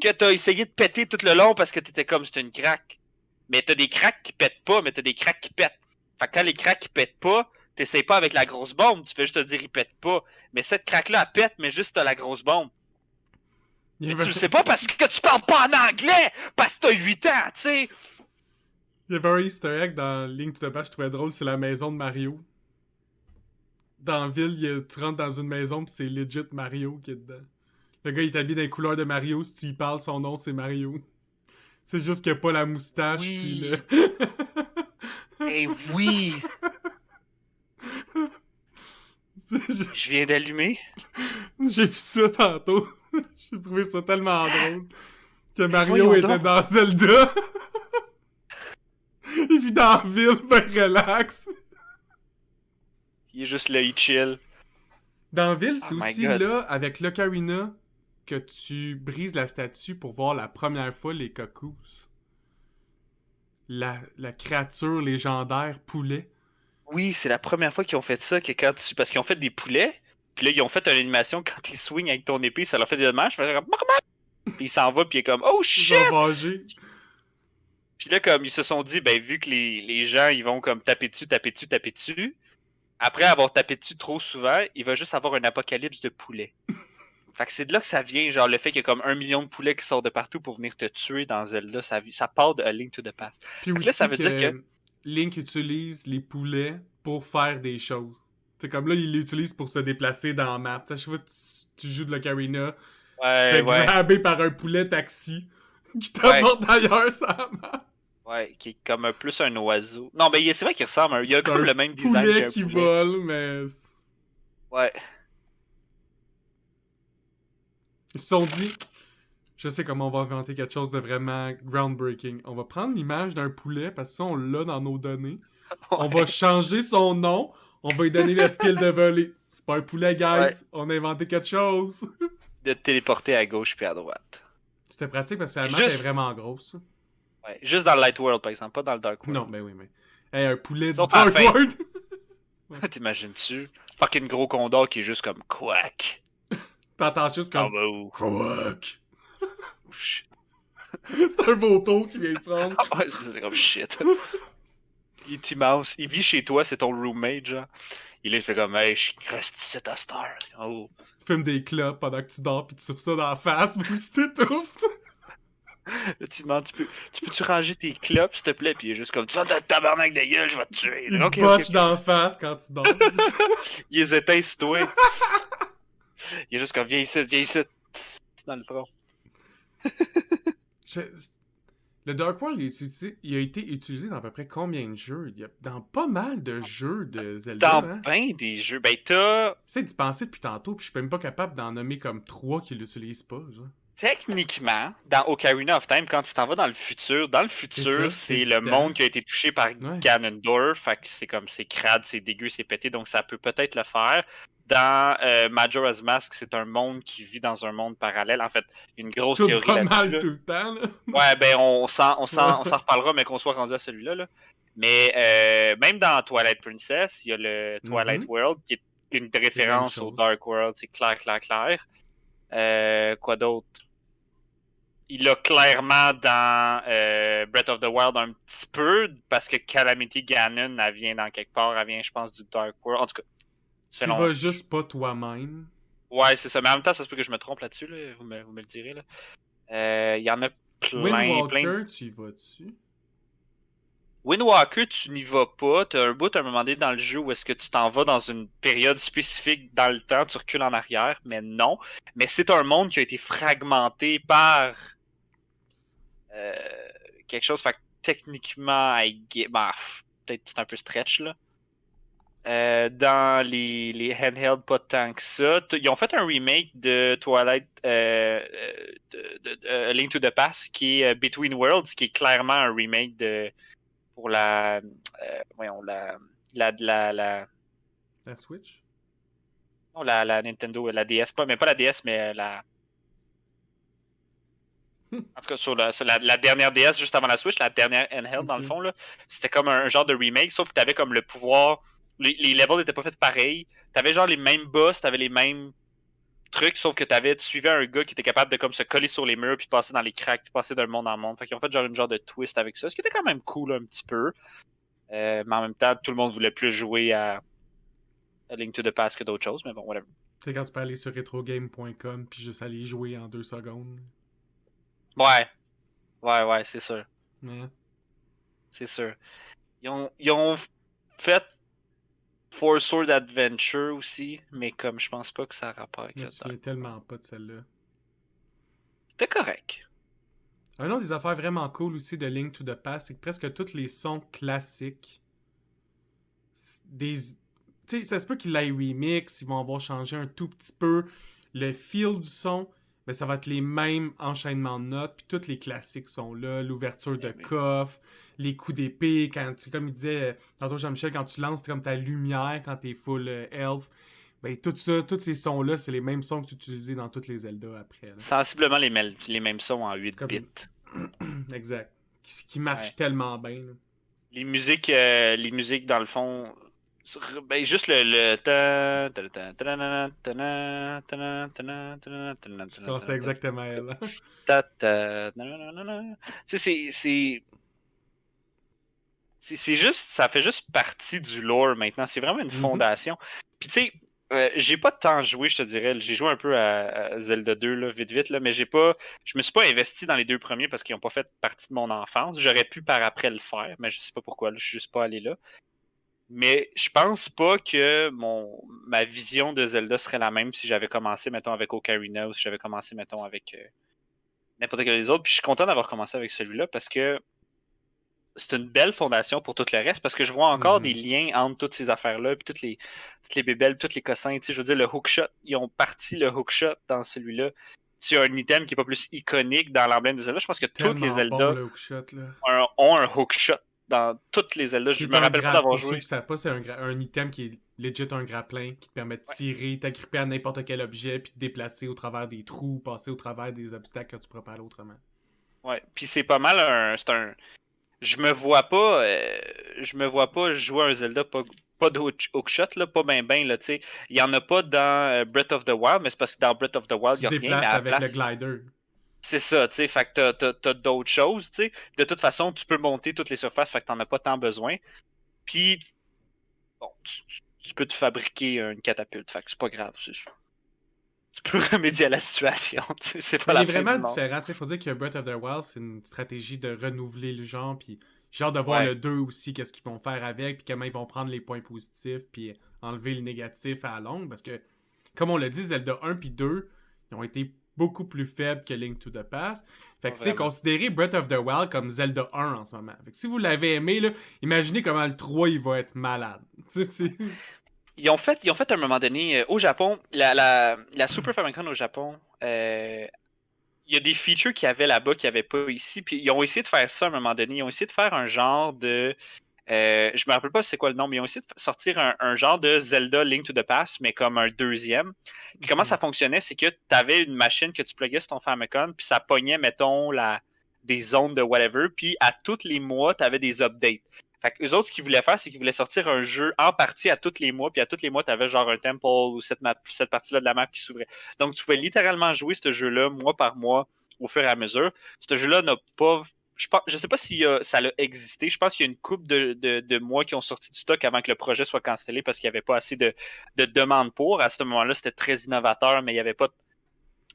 Speaker 2: Que t'as essayé de péter tout le long parce que t'étais comme, c'est une craque. Mais t'as des craques qui pètent pas, mais t'as des craques qui pètent. Fait que quand les craques qui pètent pas, t'essayes pas avec la grosse bombe, tu fais juste te dire, il pète pas. Mais cette craque-là, elle pète, mais juste t'as la grosse bombe. Mais tu le sais pas parce que tu parles pas en anglais! Parce que t'as 8 ans, tu sais!
Speaker 1: Il y avait un easter egg dans Link to the Past, je trouvais drôle, c'est la maison de Mario. Dans la ville, tu rentres dans une maison pis c'est legit Mario qui est dedans. Le gars il est habillé dans les couleurs de Mario, si tu y parles, son nom c'est Mario. C'est juste qu'il a pas la moustache pis le...
Speaker 2: Eh oui! Je viens d'allumer.
Speaker 1: J'ai vu ça tantôt. J'ai trouvé ça tellement drôle que Mario
Speaker 2: voyons
Speaker 1: était
Speaker 2: donc.
Speaker 1: dans Zelda. Il vit dans la ville, ben relax.
Speaker 2: Il est juste là, il chill.
Speaker 1: Dans la ville,
Speaker 2: Oh
Speaker 1: c'est
Speaker 2: my
Speaker 1: aussi
Speaker 2: god.
Speaker 1: là, avec l'Ocarina, que tu brises la statue pour voir la première fois les cocos. La créature légendaire poulet.
Speaker 2: Oui, c'est la première fois qu'ils ont fait ça, que quand tu... parce qu'ils ont fait des poulets, puis là, ils ont fait une animation quand ils swing avec ton épée, ça leur fait des dommages, fait comme... Puis il s'en va, puis il est comme « Oh
Speaker 1: Ils
Speaker 2: shit!
Speaker 1: sont fâchés. »
Speaker 2: Puis là, comme ils se sont dit, ben vu que les gens, ils vont comme taper dessus, taper dessus, taper dessus, après avoir tapé dessus trop souvent, il va juste avoir un apocalypse de poulets. Fait que c'est de là que ça vient, genre le fait qu'il y a comme 1 million de poulets qui sortent de partout pour venir te tuer dans Zelda, ça part de A Link to the Past.
Speaker 1: Puis
Speaker 2: Fait que là, ça
Speaker 1: aussi
Speaker 2: veut dire que...
Speaker 1: que Link utilise les poulets pour faire des choses. C'est comme là, il l'utilise pour se déplacer dans la map. À chaque fois que tu joues de l'Ocarina, tu te
Speaker 2: Ouais,
Speaker 1: fais
Speaker 2: ouais,
Speaker 1: grabber par un poulet taxi qui
Speaker 2: ouais,
Speaker 1: t'apporte ailleurs sur la map.
Speaker 2: ouais, qui est comme plus un oiseau. Non, mais c'est vrai qu'il ressemble, il a
Speaker 1: C'est
Speaker 2: comme
Speaker 1: un
Speaker 2: le même design
Speaker 1: poulet
Speaker 2: qu'un
Speaker 1: qui
Speaker 2: poulet.
Speaker 1: vole, mais...
Speaker 2: Ouais.
Speaker 1: Ils se sont dit, je sais comment on va inventer quelque chose de vraiment groundbreaking. On va prendre l'image d'un poulet, parce que ça, on l'a dans nos données. On va
Speaker 2: Ouais.
Speaker 1: changer son nom. On va lui donner le skill de voler. C'est pas un poulet,
Speaker 2: Ouais.
Speaker 1: guys. On a inventé quelque chose.
Speaker 2: De te téléporter à gauche puis à droite.
Speaker 1: C'était pratique parce que la
Speaker 2: Et
Speaker 1: map est
Speaker 2: juste,
Speaker 1: vraiment grosse.
Speaker 2: ouais, juste dans le Light World, par exemple, pas dans le Dark
Speaker 1: Non,
Speaker 2: World.
Speaker 1: ben oui, mais... Hey, un poulet du
Speaker 2: Sauf à la
Speaker 1: Dark
Speaker 2: fin.
Speaker 1: World!
Speaker 2: T'imagines-tu? Fucking gros condor qui est juste comme quack.
Speaker 1: T'entends juste
Speaker 2: T'en
Speaker 1: comme...
Speaker 2: vas où?
Speaker 1: Quack! C'est un vautour qui vient le prendre.
Speaker 2: Ouais, c'est comme shit. Il est immense. Il vit chez toi, c'est ton roommate, genre. Il fait comme, hey, je reste ici à Star. Oh.
Speaker 1: Fume des clopes pendant que tu dors pis tu souffles ça dans la face pis tu t'étouffes.
Speaker 2: Là, tu demandes, tu peux-tu ranger tes clopes, s'il te plaît? Puis il est juste comme, tu vas te tabarnak de gueule, je vais te tuer.
Speaker 1: Il te
Speaker 2: Ok, ok,
Speaker 1: botche
Speaker 2: ok.
Speaker 1: dans la face quand tu dors.
Speaker 2: Il les éteint sur toi. Il est juste comme, viens ici, c'est dans le front.
Speaker 1: Je- Le Dark World il a été utilisé dans à peu près combien de jeux? Dans pas mal de jeux de Zelda,
Speaker 2: Dans
Speaker 1: hein?
Speaker 2: ben des jeux, ben t'as...
Speaker 1: J'essaie d'y penser depuis tantôt, puis je suis même pas capable d'en nommer comme 3 qui l'utilisent pas, genre.
Speaker 2: Techniquement, dans Ocarina of Time, quand tu t'en vas dans le
Speaker 1: C'est
Speaker 2: futur,
Speaker 1: ça,
Speaker 2: c'est
Speaker 1: c'est
Speaker 2: le
Speaker 1: dedans.
Speaker 2: monde qui a été touché par
Speaker 1: Ouais.
Speaker 2: Ganondorf. Fait que c'est comme, c'est crade, c'est dégueu, c'est pété, donc ça peut peut-être le faire. Dans Majora's Mask, c'est un monde qui vit dans un monde parallèle. En fait, une grosse
Speaker 1: Tout
Speaker 2: théorie
Speaker 1: va
Speaker 2: là-dessus.
Speaker 1: mal
Speaker 2: Là.
Speaker 1: tout le temps, là.
Speaker 2: Ouais, ben on s'en
Speaker 1: Ouais.
Speaker 2: reparlera, mais qu'on soit rendu à celui-là. Là. Mais même dans Twilight Princess, il y a le Twilight
Speaker 1: Mhm.
Speaker 2: World qui est une
Speaker 1: C'est la même
Speaker 2: référence au
Speaker 1: chose.
Speaker 2: Dark World. C'est clair, clair, clair. Quoi d'autre? Il a clairement dans Breath of the Wild un petit peu, parce que Calamity Ganon, elle vient dans quelque part, elle vient, je pense, du Dark World. En tout cas, ça fait
Speaker 1: Tu
Speaker 2: long.
Speaker 1: vas juste pas toi-même.
Speaker 2: Ouais, c'est ça. Mais en même temps, ça se peut que je me trompe là-dessus, là. Vous me le direz. Là. Il y en a
Speaker 1: Wind
Speaker 2: plein.
Speaker 1: Walker, tu y vas-tu?
Speaker 2: Wind Walker, tu n'y vas pas. T'as un bout à un moment donné dans le jeu où est-ce que tu t'en vas dans une période spécifique dans le temps, tu recules en arrière, mais non. Mais c'est un monde qui a été fragmenté par euh, quelque chose. Fait que techniquement, peut-être c'est un peu stretch là. Dans les handhelds, pas tant que ça. Ils ont fait un remake de Twilight de Link to the Past qui est Between Worlds, qui est clairement un remake pour voyons,
Speaker 1: La Switch?
Speaker 2: non, la Nintendo, la DS, mais pas la DS, mais en tout cas, sur la dernière DS juste avant la Switch, la dernière handheld, dans le
Speaker 1: Ok.
Speaker 2: fond, là, c'était comme un genre de remake, sauf que tu avais comme le pouvoir. Les levels n'étaient pas faits pareil. Tu avais genre les mêmes boss, tu avais les mêmes trucs, sauf que tu suivais un gars qui était capable de comme se coller sur les murs, puis passer dans les cracks, puis passer d'un monde en monde. Fait qu'ils ont fait genre une genre de twist avec ça, ce qui était quand même cool un petit peu. Mais en même temps, tout le monde voulait plus jouer à Link to the Past que d'autres choses, mais bon, whatever.
Speaker 1: Tu sais, quand tu peux aller sur retrogame.com puis juste aller jouer en 2 secondes.
Speaker 2: Ouais, c'est sûr.
Speaker 1: Ouais.
Speaker 2: C'est sûr. Ils ont fait Four Sword Adventure aussi, mais comme je pense pas que ça a rapport avec
Speaker 1: Je me
Speaker 2: le
Speaker 1: souviens
Speaker 2: Dark.
Speaker 1: tellement pas de celle-là.
Speaker 2: C'était correct.
Speaker 1: Un autre des affaires vraiment cool aussi de Link to the Past, c'est que presque tous les sons classiques, des... Tu sais, ça se peut qu'ils l'aient remix, ils vont avoir changé un tout petit peu le feel du son, ben, ça va être les mêmes enchaînements de notes, puis tous les classiques sont là, l'ouverture de
Speaker 2: Eh oui.
Speaker 1: coffre, les coups d'épée, comme il disait tantôt Jean-Michel, quand tu lances, c'est comme ta lumière quand t'es full elf. Ben, tout ça, tous ces sons-là, c'est les mêmes sons que tu utilisais dans toutes les Zelda après. Là.
Speaker 2: Sensiblement les mêmes sons en 8
Speaker 1: Comme...
Speaker 2: bits.
Speaker 1: exact. Qui marche
Speaker 2: Ouais.
Speaker 1: tellement bien. Là.
Speaker 2: Les musiques dans le fond, ben juste le ta- ta- ta- ta- ta- ta- ta- ta- ta- ta- ta- ta-
Speaker 1: Je
Speaker 2: ta-
Speaker 1: pensais
Speaker 2: ta- ta-
Speaker 1: exactement à elle.
Speaker 2: ta- ta- Tu sais, c'est juste, ça fait juste partie du lore maintenant. C'est vraiment une
Speaker 1: Mhm.
Speaker 2: fondation. Puis tu sais, j'ai pas tant joué, je te dirais. J'ai joué un peu à Zelda 2, là, vite vite, là, mais je me suis pas investi dans les deux premiers parce qu'ils ont pas fait partie de mon enfance. J'aurais pu par après le faire, mais je sais pas pourquoi. Là, je suis juste pas allé là. Mais je pense pas que ma vision de Zelda serait la même si j'avais commencé, mettons, avec Ocarina ou si j'avais commencé, mettons, avec n'importe quel des autres. Puis je suis content d'avoir commencé avec celui-là parce que c'est une belle fondation pour tout le reste parce que je vois encore des
Speaker 1: Mhm.
Speaker 2: liens entre toutes ces affaires-là, puis toutes les bébelles, tous les cossins. Tu sais, je veux dire, le hookshot, ils ont parti le hookshot dans celui-là. C'est un item qui est pas plus iconique dans l'emblème de Zelda. Je pense que toutes les
Speaker 1: Tellement bon
Speaker 2: Zelda
Speaker 1: le hookshot là.
Speaker 2: ont un hookshot dans toutes les Zelda.
Speaker 1: Qui
Speaker 2: Je
Speaker 1: est
Speaker 2: me rappelle pas d'avoir
Speaker 1: pour ceux
Speaker 2: joué.
Speaker 1: qui savent pas, c'est un item qui est legit un grappin qui te permet de
Speaker 2: Ouais.
Speaker 1: tirer, t'agripper à n'importe quel objet, puis te déplacer au travers des trous, passer au travers des obstacles que tu pourrais pas aller autrement.
Speaker 2: Ouais. Puis c'est pas mal je me vois pas jouer à un Zelda pas de hookshot là, pas ben là, tu sais. Il y en a pas dans Breath of the Wild, mais c'est parce que dans Breath of the Wild,
Speaker 1: Tu
Speaker 2: il
Speaker 1: te
Speaker 2: y a rien, mais
Speaker 1: déplaces
Speaker 2: à la
Speaker 1: avec le
Speaker 2: place,
Speaker 1: glider.
Speaker 2: c'est ça, tu sais, fait que t'as d'autres choses, tu sais. De toute façon, tu peux monter toutes les surfaces, fait que t'en as pas tant besoin. Puis bon, tu peux te fabriquer une catapulte, fait que c'est pas grave, tu peux remédier à la situation, tu sais, c'est pas
Speaker 1: Mais il
Speaker 2: la
Speaker 1: est
Speaker 2: fin
Speaker 1: vraiment
Speaker 2: du monde.
Speaker 1: différent. Il faut dire que Breath of the Wild, c'est une stratégie de renouveler le genre. Puis j'ai hâte de voir
Speaker 2: Ouais,
Speaker 1: le 2 aussi, qu'est-ce qu'ils vont faire avec, puis comment ils vont prendre les points positifs, puis enlever le négatif à la longue. Parce que, comme on l'a dit, Zelda 1 puis 2, ils ont été beaucoup plus faibles que Link to the Past. Fait que, tu sais,
Speaker 2: vraiment.
Speaker 1: considérez Breath of the Wild comme Zelda 1 en ce moment. Fait que si vous l'avez aimé, là, imaginez comment le 3 il va être malade. Tu sais, c'est.
Speaker 2: Ils ont fait à un moment donné, au Japon, la Super Famicom au Japon, il y a des features qu'il y avait là-bas qu'il n'y avait pas ici. Puis ils ont essayé de faire ça à un moment donné. Ils ont essayé de faire un genre de. Je me rappelle pas c'est quoi le nom, mais ils ont essayé de sortir un genre de Zelda Link to the Past, mais comme un deuxième. Puis comment ça fonctionnait, c'est que tu avais une machine que tu pluguais sur ton Famicom, puis ça pognait, mettons, des zones de whatever. Puis à tous les mois, tu avais des updates. Fait que eux autres, ce qu'ils voulaient faire, c'est qu'ils voulaient sortir un jeu en partie à tous les mois, puis à tous les mois, tu avais genre un temple ou cette partie-là de la map qui s'ouvrait. Donc, tu pouvais littéralement jouer ce jeu-là mois par mois au fur et à mesure. Ce jeu-là n'a pas. Je sais pas si ça a existé. Je pense qu'il y a une couple de mois qui ont sorti du stock avant que le projet soit cancellé parce qu'il n'y avait pas assez de demandes pour. À ce moment-là, c'était très innovateur, mais il y avait pas.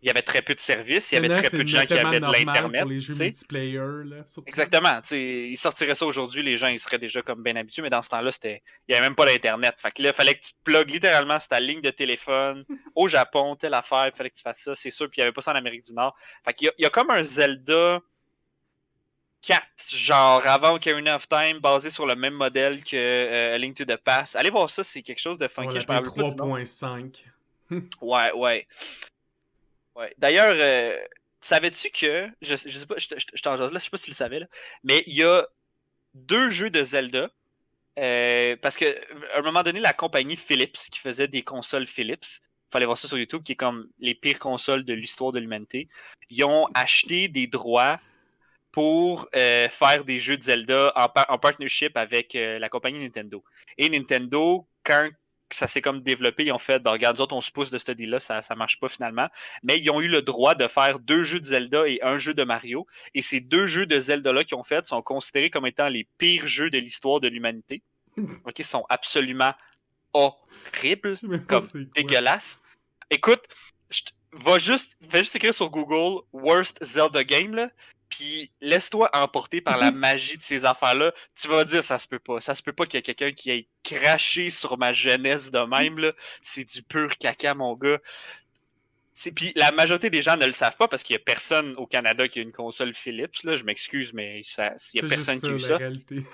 Speaker 2: Il y avait très peu de services, il y avait
Speaker 1: Maintenant,
Speaker 2: très
Speaker 1: c'est
Speaker 2: peu de gens qui
Speaker 1: tellement
Speaker 2: avaient de
Speaker 1: normal pour
Speaker 2: l'Internet.
Speaker 1: les jeux
Speaker 2: Tu sais.
Speaker 1: multiplayer, là, surtout.
Speaker 2: Exactement. Ils sortiraient ça aujourd'hui, les gens ils seraient déjà comme bien habitués, mais dans ce temps-là, il n'y avait même pas d'Internet. Fait que là, il fallait que tu te plugues littéralement sur ta ligne de téléphone au Japon, telle affaire, il fallait que tu fasses ça, c'est sûr. Puis il n'y avait pas ça en Amérique du Nord. Fait qu'il y a comme un Zelda 4, genre avant Ocarina of Time, basé sur le même modèle que A Link to the Past. Allez voir ça, c'est quelque chose de
Speaker 1: On
Speaker 2: funky. Je me
Speaker 1: l'appelle
Speaker 2: rappelle pas du nom.
Speaker 1: 3.5.
Speaker 2: Ouais, ouais. Ouais. D'ailleurs, savais-tu que. Je sais pas, je t'en jase là, je sais pas si tu le savais, là, mais il y a deux jeux de Zelda. Parce que à un moment donné, la compagnie Philips, qui faisait des consoles Philips, il fallait voir ça sur YouTube, qui est comme les pires consoles de l'histoire de l'humanité, ils ont acheté des droits pour faire des jeux de Zelda en partnership avec la compagnie Nintendo. Et Nintendo, quand ça s'est comme développé, ils ont fait, ben, regarde, nous autres, on se pousse de ce deal-là, ça marche pas finalement. Mais ils ont eu le droit de faire 2 jeux de Zelda et un jeu de Mario. Et ces 2 jeux de Zelda-là qu'ils ont fait sont considérés comme étant les pires jeux de l'histoire de l'humanité. OK, ils sont absolument horribles,
Speaker 1: Je sais même pas
Speaker 2: comme
Speaker 1: c'est quoi.
Speaker 2: dégueulasses. Écoute, fais juste écrire sur Google Worst Zelda Game, là, puis laisse-toi emporter par la magie de ces affaires-là. Tu vas dire, ça se peut pas. Ça se peut pas qu'il y ait quelqu'un qui ait craché sur ma jeunesse de même, là. C'est du pur caca, mon gars. Puis la majorité des gens ne le savent pas parce qu'il y a personne au Canada qui a une console Philips. Là. Je m'excuse, mais il y a
Speaker 1: C'est
Speaker 2: personne
Speaker 1: juste
Speaker 2: qui a
Speaker 1: ça,
Speaker 2: eu
Speaker 1: la
Speaker 2: ça.
Speaker 1: réalité.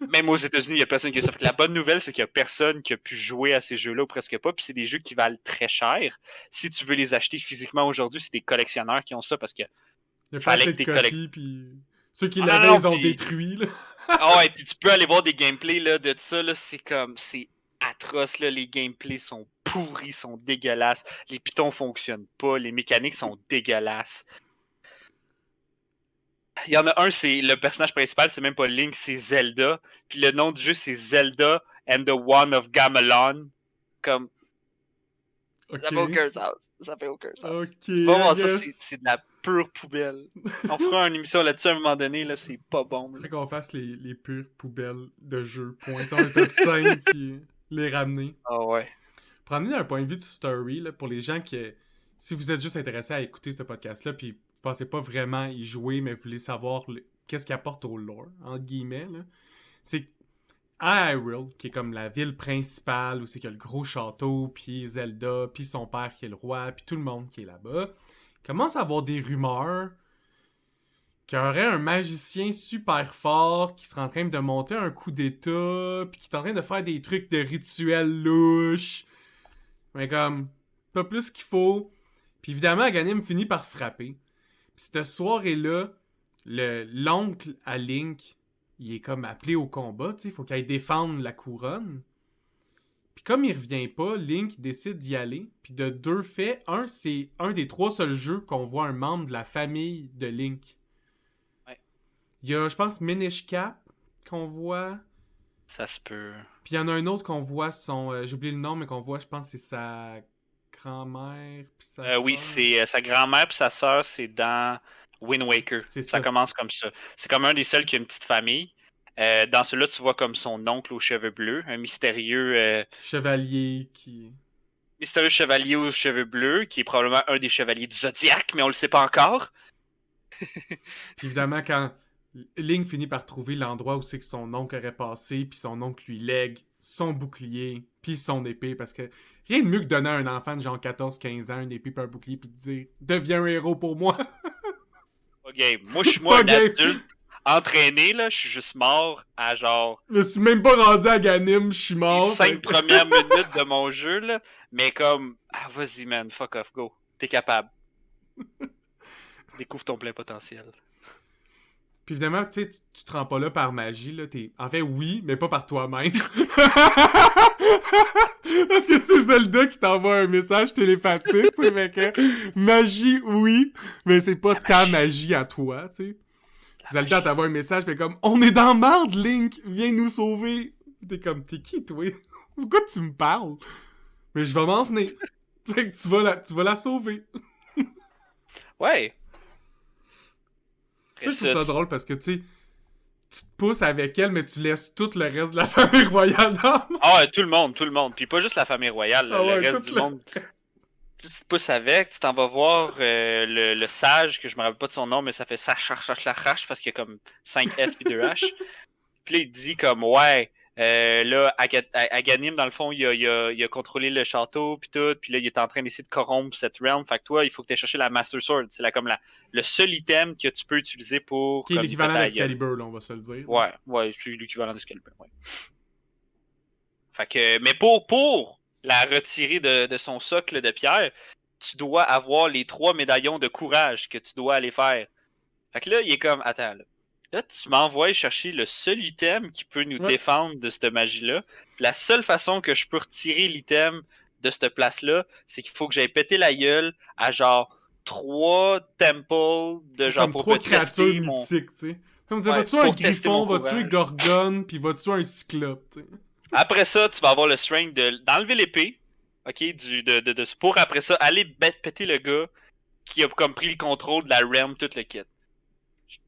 Speaker 2: Même aux États-Unis, il y a personne qui a eu ça. Fait que la bonne nouvelle, c'est qu'il y a personne qui a pu jouer à ces jeux-là ou presque pas. Puis c'est des jeux qui valent très cher. Si tu veux les acheter physiquement aujourd'hui, c'est des collectionneurs qui ont ça parce que
Speaker 1: Il y a pas
Speaker 2: fallait
Speaker 1: assez
Speaker 2: que
Speaker 1: de
Speaker 2: t'es collecte.
Speaker 1: copies, puis ceux qui
Speaker 2: Ah non, non,
Speaker 1: l'avaient,
Speaker 2: non,
Speaker 1: ils ont
Speaker 2: puis...
Speaker 1: détruit, là.
Speaker 2: Ah ouais, puis tu peux aller voir des gameplays là, de ça, là, c'est comme... C'est atroce, là. Les gameplays sont pourris, sont dégueulasses. Les pitons fonctionnent pas, les mécaniques sont dégueulasses. Il y en a un, c'est le personnage principal, c'est même pas Link, c'est Zelda. Puis le nom du jeu, c'est Zelda and the Wand of Gamelon. Comme, ça
Speaker 1: Ok.
Speaker 2: fait aucun sens. Ça fait aucun sens.
Speaker 1: Ok,
Speaker 2: Vraiment,
Speaker 1: I
Speaker 2: ça,
Speaker 1: guess.
Speaker 2: c'est de la pure poubelle. On fera une émission là-dessus à un moment donné, là, c'est pas bon. Là.
Speaker 1: Faudrait qu'on fasse les pures poubelles de jeux. Point ça, un top 5, puis les ramener.
Speaker 2: Ah ouais.
Speaker 1: Pour amener d'un point de vue de story, là, pour les gens qui... Si vous êtes juste intéressés à écouter ce podcast-là, puis vous pensez pas vraiment y jouer, mais vous voulez savoir qu'est-ce qu'il apporte au lore, entre guillemets, là, c'est à Hyrule, qui est comme la ville principale, où c'est qu'il y a le gros château, puis Zelda, puis son père qui est le roi, puis tout le monde qui est là-bas, commence à avoir des rumeurs qu'il y aurait un magicien super fort qui serait en train de monter un coup d'état, puis qui est en train de faire des trucs de rituels louches. Mais comme, pas plus qu'il faut. Puis évidemment, Aghanim finit par frapper. Puis cette soirée-là, l'oncle à Link, il est comme appelé au combat, tu sais, il faut qu'il aille défendre la couronne. Puis comme il revient pas, Link décide d'y aller. Puis de deux faits, c'est un des 3 seuls jeux qu'on voit un membre de la famille de Link.
Speaker 2: Ouais.
Speaker 1: Il y a, je pense, Minish Cap qu'on voit.
Speaker 2: Ça se peut.
Speaker 1: Puis il y en a un autre qu'on voit, j'ai oublié le nom, mais qu'on voit, je pense, c'est sa grand-mère. Puis sa
Speaker 2: Oui,
Speaker 1: sœur.
Speaker 2: c'est sa grand-mère et sa sœur, c'est dans Wind Waker.
Speaker 1: C'est
Speaker 2: Ça
Speaker 1: ça.
Speaker 2: commence comme ça. C'est comme un des seuls qui a une petite famille. Dans celui-là, tu vois comme son oncle aux cheveux bleus, un
Speaker 1: Chevalier qui.
Speaker 2: mystérieux chevalier aux cheveux bleus, qui est probablement un des chevaliers du Zodiac, mais on le sait pas encore.
Speaker 1: Puis évidemment, quand Link finit par trouver l'endroit où c'est que son oncle aurait passé, puis son oncle lui lègue son bouclier, puis son épée, parce que rien de mieux que donner à un enfant de genre 14-15 ans une épée puis un bouclier, puis de dire « Deviens un héros pour moi! »
Speaker 2: Ok, moi, je suis
Speaker 1: Pas
Speaker 2: un
Speaker 1: game.
Speaker 2: adulte entraîné, là, je suis juste mort à genre
Speaker 1: Je me suis même pas rendu à Ganim, je suis
Speaker 2: les
Speaker 1: mort.
Speaker 2: 5 premières minutes de mon jeu, là, mais comme, ah, vas-y, man, fuck off, go. T'es capable. Découvre ton plein potentiel.
Speaker 1: Puis évidemment, tu sais, tu te rends pas là par magie, là. En fait, oui, mais pas par toi-même. Parce que c'est Zelda qui t'envoie un message télépathique, tu sais, fait que magie, oui, mais c'est pas ta magie à toi, tu sais. Zelda t'envoie un message, fait comme, on est dans marde, Link, viens nous sauver. T'es comme, t'es qui, toi? Pourquoi tu me parles? Mais je vais m'en venir. Fait que tu vas la sauver.
Speaker 2: Ouais.
Speaker 1: Je trouve ça drôle parce que, tu sais, tu te pousses avec elle, mais tu laisses tout le reste de la famille royale dans.
Speaker 2: Ah ouais, tout le monde. Puis pas juste la famille royale,
Speaker 1: Ah ouais,
Speaker 2: le reste du monde. Tu te pousses avec, tu t'en vas voir le sage, que je me rappelle pas de son nom, mais ça fait sage, parce qu'il y a comme 5 S puis 2 H. Puis là, il dit comme, ouais, là, Aghanim, dans le fond, il a contrôlé le château, puis tout, puis là, il est en train d'essayer de corrompre cette realm. Fait que toi, il faut que tu ailles chercher la Master Sword. C'est le seul item que tu peux utiliser pour...
Speaker 1: Qui est l'équivalent d'Excalibur, là, on va se le dire.
Speaker 2: Ouais, c'est l'équivalent d'Excalibur, ouais. Fait que, mais pour la retirer de son socle de pierre, tu dois avoir les 3 médaillons de courage que tu dois aller faire. Fait que là, il est comme, attends, là tu m'envoies chercher le seul item qui peut nous défendre de cette magie-là. Puis la seule façon que je peux retirer l'item de cette place-là, c'est qu'il faut que j'aille péter la gueule à genre 3 temples de genre
Speaker 1: comme
Speaker 2: pour
Speaker 1: 3
Speaker 2: me tester
Speaker 1: créatures
Speaker 2: mon...
Speaker 1: mythiques, tu sais. Comme dire,
Speaker 2: Ouais,
Speaker 1: va tuer un
Speaker 2: pour tester
Speaker 1: griffon,
Speaker 2: mon
Speaker 1: va
Speaker 2: courage.
Speaker 1: tuer Gorgon, puis va tuer un cyclope, tu sais.
Speaker 2: Après ça, tu vas avoir le strength d'enlever l'épée, ok, pour après ça aller péter le gars qui a comme pris le contrôle de la realm, tout le kit.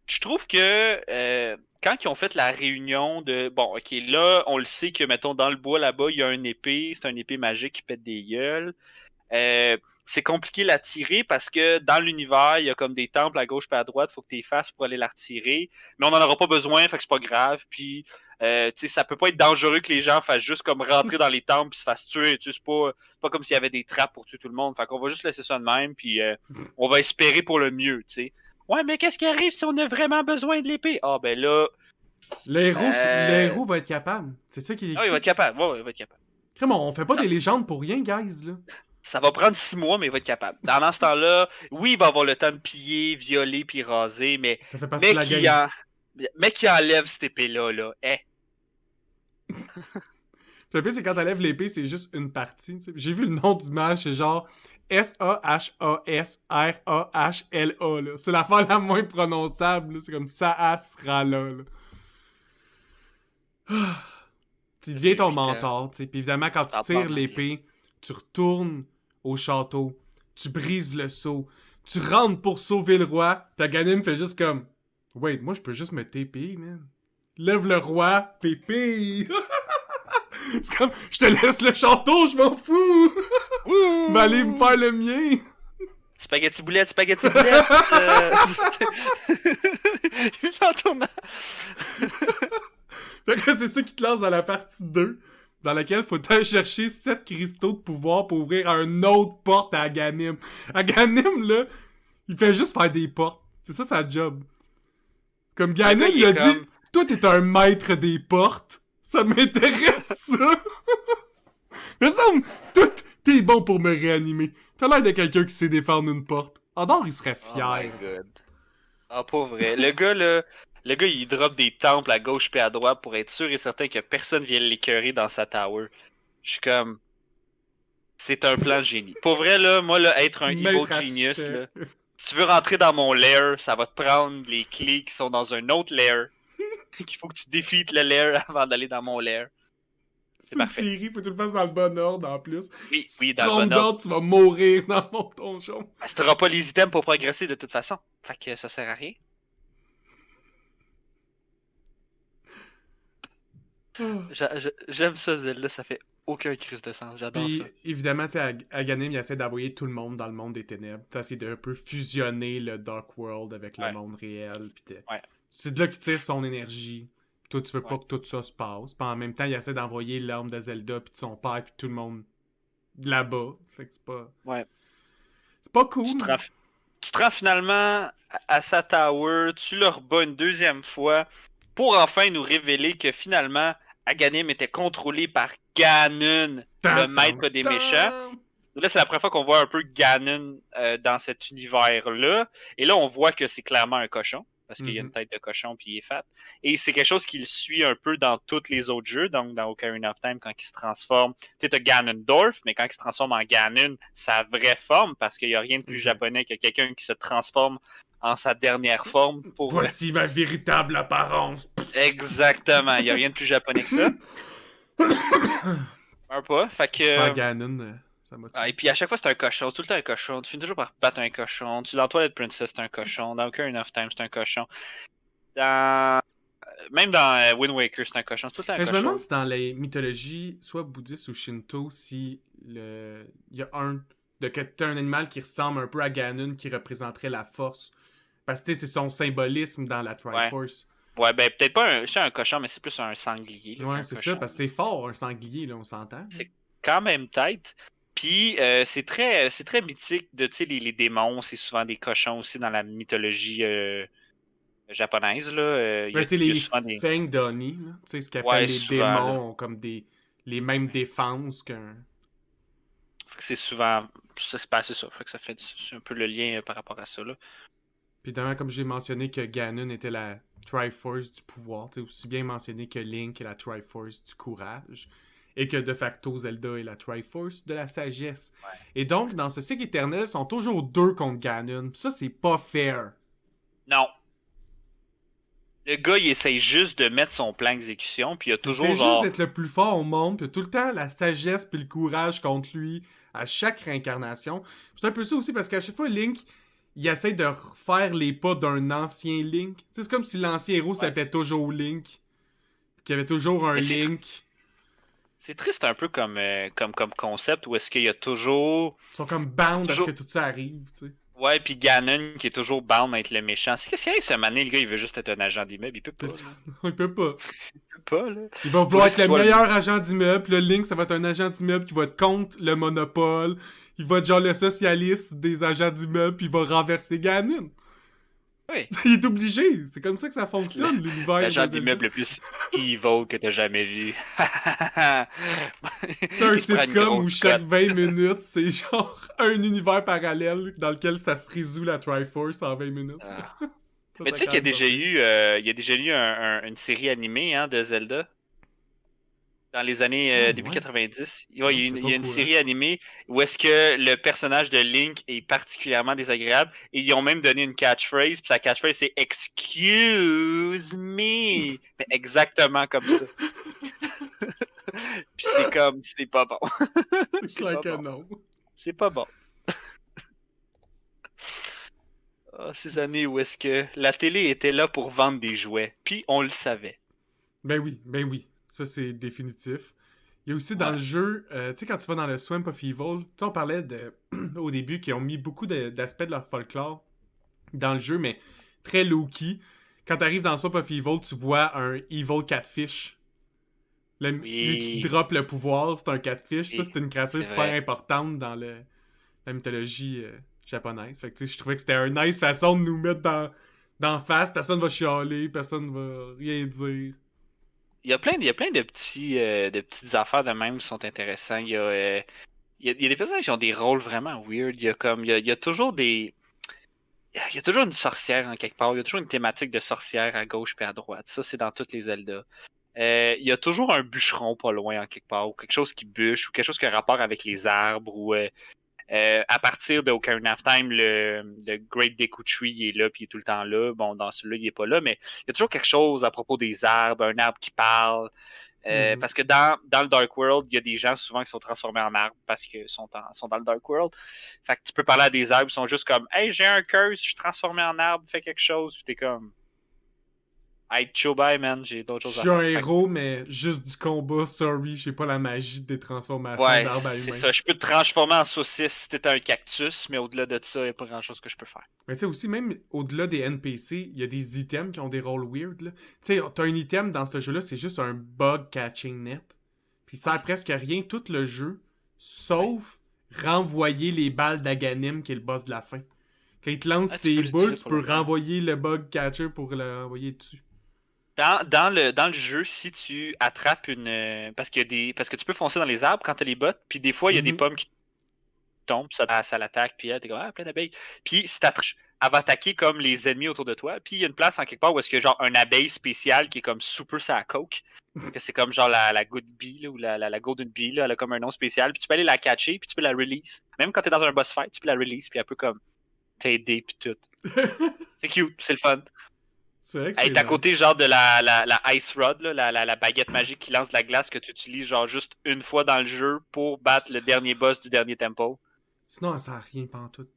Speaker 2: Je trouve que quand ils ont fait la réunion de... Bon, ok, là, on le sait que, mettons, dans le bois là-bas, il y a une épée, c'est une épée magique qui pète des gueules. c'est compliqué de la tirer parce que dans l'univers, il y a comme des temples à gauche et à droite, il faut que tu les fasses pour aller la retirer. Mais on n'en aura pas besoin, fait que c'est pas grave. Puis, ça peut pas être dangereux que les gens fassent juste comme rentrer dans les temples et se fassent tuer. C'est pas comme s'il y avait des trappes pour tuer tout le monde. Fait qu'on va juste laisser ça de même, puis on va espérer pour le mieux, tu sais. Ouais, mais qu'est-ce qui arrive si on a vraiment besoin de l'épée? Ah, ben là.
Speaker 1: Le héros va être capable. C'est ça qui est
Speaker 2: Ah, il
Speaker 1: écrit.
Speaker 2: va être capable. Ouais, il va être capable.
Speaker 1: Crème, on fait pas
Speaker 2: Ça,
Speaker 1: des légendes pour rien, guys, là.
Speaker 2: ça va prendre 6 mois, mais il va être capable. Pendant ce temps-là, oui, il va avoir le temps de piller, violer, puis raser, mais,
Speaker 1: Ça fait partie de
Speaker 2: mais,
Speaker 1: la
Speaker 2: qui,
Speaker 1: game.
Speaker 2: mais qui enlève cette épée-là, là.
Speaker 1: Le pire, c'est quand t'enlèves l'épée, c'est juste une partie. T'sais. J'ai vu le nom du match, c'est genre Sahasrahla. Là. C'est l'affaire la moins prononçable. Là. C'est comme Sahasrahla. Là. Tu deviens ton mentor. Puis évidemment, quand tu tires l'épée, tu retournes au château, tu brises le seau, tu rentres pour sauver le roi, puis Ganem fait juste comme wait, moi je peux juste me TP, man. Lève le roi, TP. C'est comme, je te laisse le château, je m'en fous! Mais allez me faire le mien!
Speaker 2: Spaghetti boulette, spaghetti boulette! En tournant.
Speaker 1: Fait que c'est ça qui te lance dans la partie 2, dans laquelle faut aller chercher 7 cristaux de pouvoir pour ouvrir une autre porte à Aganim. Aganim, là, il fait juste faire des portes. C'est ça sa job. Comme Ganem, il a dit, toi t'es un maître des portes. Ça m'intéresse, ça! Mais ça, toi, t'es bon pour me réanimer. T'as l'air de quelqu'un qui sait défendre une porte. Andor, il serait fier.
Speaker 2: Oh my god. Ah, pas vrai. Le gars, il drop des temples à gauche et à droite pour être sûr et certain que personne vienne l'écœurer dans sa tower. Je suis comme... C'est un plan de génie. Pour vrai, là, moi, là, être un evil genius, là, si tu veux rentrer dans mon lair, ça va te prendre les clés qui sont dans un autre lair. Qu'il faut que tu défites le lair avant d'aller dans mon lair.
Speaker 1: C'est une série, faut que tu le fasses dans le bon ordre en plus.
Speaker 2: Oui,
Speaker 1: si
Speaker 2: dans le bon ordre.
Speaker 1: Tu vas mourir dans mon donjon.
Speaker 2: Parce que t'auras pas les items pour progresser de toute façon. Fait que ça sert à rien. J'aime ça, Zelda, ça fait aucun crise de sens. J'adore ça.
Speaker 1: Évidemment, Aganim, il essaie d'envoyer tout le monde dans le monde des ténèbres. T'essaies de un peu fusionner le Dark World avec le monde réel. C'est de là qu'il tire son énergie. Toi, tu veux pas que tout ça se passe. Puis en même temps, il essaie d'envoyer l'arme de Zelda, puis de son père, puis tout le monde là-bas. Fait que c'est pas... C'est pas cool.
Speaker 2: Tu te rends finalement à sa tower, tu le rebats une deuxième fois, pour enfin nous révéler que finalement, Aganim était contrôlé par Ganon, le maître des méchants. Là, c'est la première fois qu'on voit un peu Ganon dans cet univers-là. Et là, on voit que c'est clairement un cochon. Parce qu'il y a une tête de cochon puis il est fat. Et c'est quelque chose qui le suit un peu dans tous les autres jeux. Donc, dans Ocarina of Time, quand il se transforme, tu sais, t'as Ganondorf, mais quand il se transforme en Ganon, sa vraie forme, parce qu'il n'y a rien de plus japonais que quelqu'un qui se transforme en sa dernière forme.
Speaker 1: Voici ma véritable apparence.
Speaker 2: Exactement. Il n'y a rien de plus japonais que ça. Un pas. Fait que...
Speaker 1: Ganon...
Speaker 2: et puis à chaque fois, c'est un cochon. Tout le temps un cochon. Tu finis toujours par battre un cochon. Dans Twilight Princess, c'est un cochon. Dans Ocarina of Time, c'est un cochon. Même dans Wind Waker, c'est un cochon. C'est tout le temps un cochon.
Speaker 1: Je me demande si dans les mythologies, soit bouddhistes ou shinto, si il y a un animal qui ressemble un peu à Ganon qui représenterait la force. Parce que c'est son symbolisme dans la Triforce.
Speaker 2: Ouais, ben peut-être pas un cochon, mais c'est plus un sanglier.
Speaker 1: Là, c'est ça, parce que c'est fort un sanglier, là, on s'entend.
Speaker 2: C'est quand même tête. Puis c'est très mythique de, tu sais, les démons, c'est souvent des cochons aussi dans la mythologie japonaise, là.
Speaker 1: C'est les Feng d'Oni, tu sais, ce qu'ils appellent les démons, ont comme les mêmes défenses qu'un...
Speaker 2: C'est souvent... C'est ça. Fait que ça fait un peu le lien par rapport à ça, là.
Speaker 1: Puis évidemment, comme j'ai mentionné que Ganon était la Triforce du pouvoir, tu sais, aussi bien mentionné que Link est la Triforce du courage. Et que de facto, Zelda est la Triforce de la sagesse. Et donc, dans ce cycle éternel, ils sont toujours deux contre Ganon. Ça, c'est pas fair.
Speaker 2: Non. Le gars, il essaye juste de mettre son plan d'exécution, puis il a toujours genre...
Speaker 1: juste d'être le plus fort au monde, puis tout le temps la sagesse puis le courage contre lui à chaque réincarnation. C'est un peu ça aussi, parce qu'à chaque fois, Link, il essaie de refaire les pas d'un ancien Link. Tu sais, c'est comme si l'ancien héros s'appelait toujours Link. Qu'il y avait toujours un Link...
Speaker 2: C'est triste un peu comme concept où est-ce qu'il y a toujours.
Speaker 1: Ils sont comme bound à ce
Speaker 2: Toujours.
Speaker 1: que tout ça arrive, tu sais.
Speaker 2: Ouais, puis Ganon qui est toujours bound à être le méchant. C'est qu'est-ce qu'il y a ce mané, le gars, il veut juste être un agent d'immeuble. Il peut pas,
Speaker 1: C'est ça.
Speaker 2: là.
Speaker 1: Non, il peut pas.
Speaker 2: Il peut pas, là.
Speaker 1: Il va
Speaker 2: Faut
Speaker 1: vouloir
Speaker 2: juste
Speaker 1: être
Speaker 2: qu'il
Speaker 1: le
Speaker 2: soit
Speaker 1: meilleur agent d'immeuble, puis le Link, ça va être un agent d'immeuble qui va être contre le monopole. Il va être genre le socialiste des agents d'immeuble, puis il va renverser Ganon.
Speaker 2: Oui.
Speaker 1: Il est obligé. C'est comme ça que ça fonctionne, l'univers
Speaker 2: L'agent
Speaker 1: de Zelda.
Speaker 2: d'immeuble le plus evil que t'as jamais vu.
Speaker 1: C'est un
Speaker 2: Il se prend une
Speaker 1: sitcom où
Speaker 2: grosse
Speaker 1: chaque
Speaker 2: cote.
Speaker 1: 20 minutes, c'est genre un univers parallèle dans lequel ça se résout la Triforce en 20 minutes.
Speaker 2: Ah.
Speaker 1: Ça,
Speaker 2: Mais
Speaker 1: ça
Speaker 2: tu sais qu'il y a
Speaker 1: calme pas
Speaker 2: déjà
Speaker 1: pire.
Speaker 2: eu, il y a déjà eu une série animée hein, de Zelda dans les années
Speaker 1: Ah
Speaker 2: début
Speaker 1: ouais.
Speaker 2: 90. Ouais,
Speaker 1: Non,
Speaker 2: il y a
Speaker 1: j'étais
Speaker 2: une,
Speaker 1: pas
Speaker 2: il
Speaker 1: au
Speaker 2: y a une
Speaker 1: courant.
Speaker 2: série animée où est-ce que le personnage de Link est particulièrement désagréable et ils ont même donné une catchphrase. Puis sa catchphrase c'est Excuse me. Mais exactement comme ça. Puis c'est comme, c'est pas bon.
Speaker 1: C'est
Speaker 2: C'est
Speaker 1: clair
Speaker 2: pas
Speaker 1: que
Speaker 2: bon.
Speaker 1: non.
Speaker 2: C'est pas bon. Ah, ces années où est-ce que la télé était là pour vendre des jouets. Puis on le savait.
Speaker 1: Ben oui. Ça, c'est définitif. Il y a aussi dans
Speaker 2: Ouais.
Speaker 1: le jeu, tu sais, quand tu vas dans le Swamp of Evil, tu sais, on parlait au début qu'ils ont mis beaucoup d'aspects de leur folklore dans le jeu, mais très low-key. Quand t'arrives dans Swamp of Evil, tu vois un Evil Catfish. Lui qui
Speaker 2: Oui.
Speaker 1: drop le pouvoir, c'est un catfish. Ça,
Speaker 2: Oui.
Speaker 1: c'est une créature
Speaker 2: C'est
Speaker 1: super
Speaker 2: vrai.
Speaker 1: importante dans la mythologie japonaise. Fait que, tu sais, je trouvais que c'était une nice façon de nous mettre dans face. Personne va chialer, personne va rien dire.
Speaker 2: Il y a plein de petites affaires de même qui sont intéressants. Il y a des personnages qui ont des rôles vraiment weird. Il y a toujours il y a toujours une sorcière en quelque part. Il y a toujours une thématique de sorcière à gauche et à droite. Ça, c'est dans toutes les Zelda. Il y a toujours un bûcheron pas loin en quelque part, ou quelque chose qui bûche, ou quelque chose qui a rapport avec les arbres, ou à partir de Ocarina of Time, le Great Deku Tree il est là, puis il est tout le temps là. Bon, dans celui-là, il est pas là, mais il y a toujours quelque chose à propos des arbres, un arbre qui parle.
Speaker 1: Mhm.
Speaker 2: Parce que dans le Dark World, il y a des gens souvent qui sont transformés en arbres parce qu'ils sont dans le Dark World. Fait que tu peux parler à des arbres, ils sont juste comme Hey, j'ai un curse, je suis transformé en arbre, fais quelque chose. Puis t'es comme Hey, chill bye, man, j'ai d'autres
Speaker 1: Je
Speaker 2: choses à
Speaker 1: suis un
Speaker 2: faire. Fait que
Speaker 1: héros, mais juste du combat, sorry, j'ai pas la magie des transformations
Speaker 2: ouais,
Speaker 1: d'arbre à
Speaker 2: c'est
Speaker 1: humain.
Speaker 2: ça. Je peux te transformer en saucisse si t'étais un cactus, mais au-delà de ça, il n'y a pas grand-chose que je peux faire.
Speaker 1: Mais tu sais aussi, même au-delà des NPC, il y a des items qui ont des rôles weird. Tu sais, t'as un item dans ce jeu-là, c'est juste un bug catching net. Puis il sert
Speaker 2: Ouais,
Speaker 1: presque à rien tout le jeu,
Speaker 2: ouais.
Speaker 1: sauf renvoyer les balles d'Aganim, qui est le boss de la fin. Quand il te lance
Speaker 2: Ah, tu peux
Speaker 1: ses boules,
Speaker 2: l'utiliser
Speaker 1: tu
Speaker 2: pour
Speaker 1: peux
Speaker 2: le faire.
Speaker 1: renvoyer le bug catcher pour le renvoyer dessus.
Speaker 2: Dans le jeu, si tu attrapes une. Parce que tu peux foncer dans les arbres quand t'as les bottes, puis des fois, il y a des
Speaker 1: Mhm.
Speaker 2: pommes qui tombent, ça l'attaque, puis t'es comme, ah, plein d'abeilles. Puis si t'attrapes, elle va attaquer comme les ennemis autour de toi. Puis il y a une place en quelque part où est-ce qu'il y a genre un abeille spéciale qui est comme super sa coke. Que c'est comme genre la good bee, là, ou la golden bee, là, elle a comme un nom spécial. Puis tu peux aller la catcher, puis tu peux la release. Même quand t'es dans un boss fight, tu peux la release, puis elle peut comme t'aider, puis tout. C'est cute, c'est le fun.
Speaker 1: C'est vrai que
Speaker 2: Elle
Speaker 1: c'est
Speaker 2: est à
Speaker 1: nice.
Speaker 2: côté genre de la Ice Rod, là, la baguette magique qui lance de la glace que tu utilises genre juste une fois dans le jeu pour battre le dernier boss du dernier tempo.
Speaker 1: Sinon, ça sert à rien pantoute.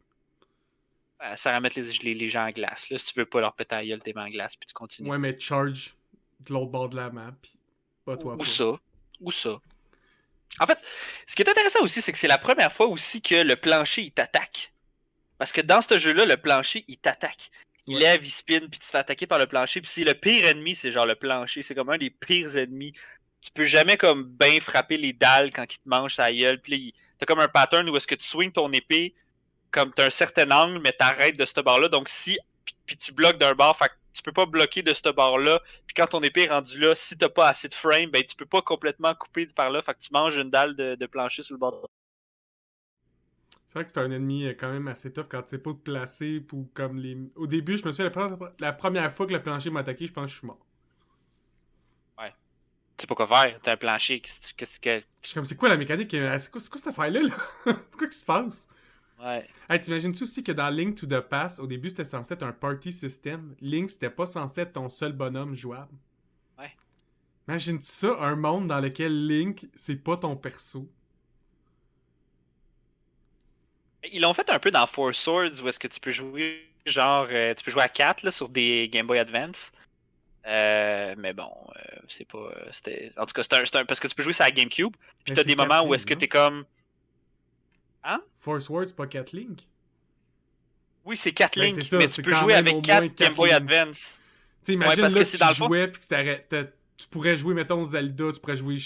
Speaker 2: Ça remet les gens en glace. Là, si tu veux pas leur péter à la gueule, t'es mis en glace puis tu continues.
Speaker 1: Ouais, mais charge de l'autre bord de la map, pis pas
Speaker 2: Ou,
Speaker 1: toi
Speaker 2: ou
Speaker 1: pas.
Speaker 2: ça. Ou ça. En fait, ce qui est intéressant aussi, c'est que c'est la première fois aussi que le plancher il t'attaque. Parce que dans ce jeu-là, le plancher il t'attaque. Il
Speaker 1: Ouais.
Speaker 2: lève, il spin, puis tu te fais attaquer par le plancher. Puis c'est le pire ennemi, c'est genre le plancher. C'est comme un des pires ennemis. Tu peux jamais comme bien frapper les dalles quand il te mange sa gueule. Puis là, t'as comme un pattern où est-ce que tu swings ton épée comme t'as un certain angle, mais t'arrêtes de ce bord-là. Donc si puis tu bloques d'un bord, fait que tu peux pas bloquer de ce bord-là. Puis quand ton épée est rendue là, si t'as pas assez de frame, ben tu peux pas complètement couper par là. Fait que tu manges une dalle de plancher sur le bord.
Speaker 1: C'est vrai que c'est un ennemi quand même assez tough quand tu sais pas te placer pour comme les. Au début, je me souviens la première fois que le plancher m'a attaqué, je pense que je suis mort.
Speaker 2: Ouais. Tu sais pas quoi faire. T'as un plancher. Qu'est-ce que.
Speaker 1: Je suis comme, c'est quoi la mécanique? C'est quoi cette affaire-là? Là? C'est quoi qui se passe?
Speaker 2: Ouais.
Speaker 1: Hey, t'imagines-tu aussi que dans Link to the Past, au début, c'était censé être un party system. Link, c'était pas censé être ton seul bonhomme jouable.
Speaker 2: Ouais.
Speaker 1: Imagine-tu ça, un monde dans lequel Link, c'est pas ton perso.
Speaker 2: Ils l'ont fait un peu dans Four Swords où est-ce que tu peux jouer genre tu peux jouer à 4 là, sur des Game Boy Advance. Mais bon, c'est pas. C'était... En tout cas, parce que tu peux jouer sur la GameCube, puis
Speaker 1: Mais
Speaker 2: t'as
Speaker 1: c'est
Speaker 2: des moments où
Speaker 1: Kathleen,
Speaker 2: est-ce que
Speaker 1: non?
Speaker 2: t'es comme. Hein?
Speaker 1: Force Word, c'est pas 4 Link?
Speaker 2: Oui, c'est 4
Speaker 1: Ben c'est
Speaker 2: Link,
Speaker 1: ça,
Speaker 2: mais tu
Speaker 1: c'est
Speaker 2: peux
Speaker 1: quand
Speaker 2: jouer
Speaker 1: même au
Speaker 2: avec
Speaker 1: moins
Speaker 2: 4 Game
Speaker 1: 4
Speaker 2: Boy
Speaker 1: Link.
Speaker 2: Advance.
Speaker 1: Tu sais,
Speaker 2: Ouais,
Speaker 1: imagine
Speaker 2: parce
Speaker 1: là,
Speaker 2: que c'est
Speaker 1: tu
Speaker 2: dans le fond.
Speaker 1: jouais, puis tu pourrais jouer, mettons, Zelda, tu pourrais jouer,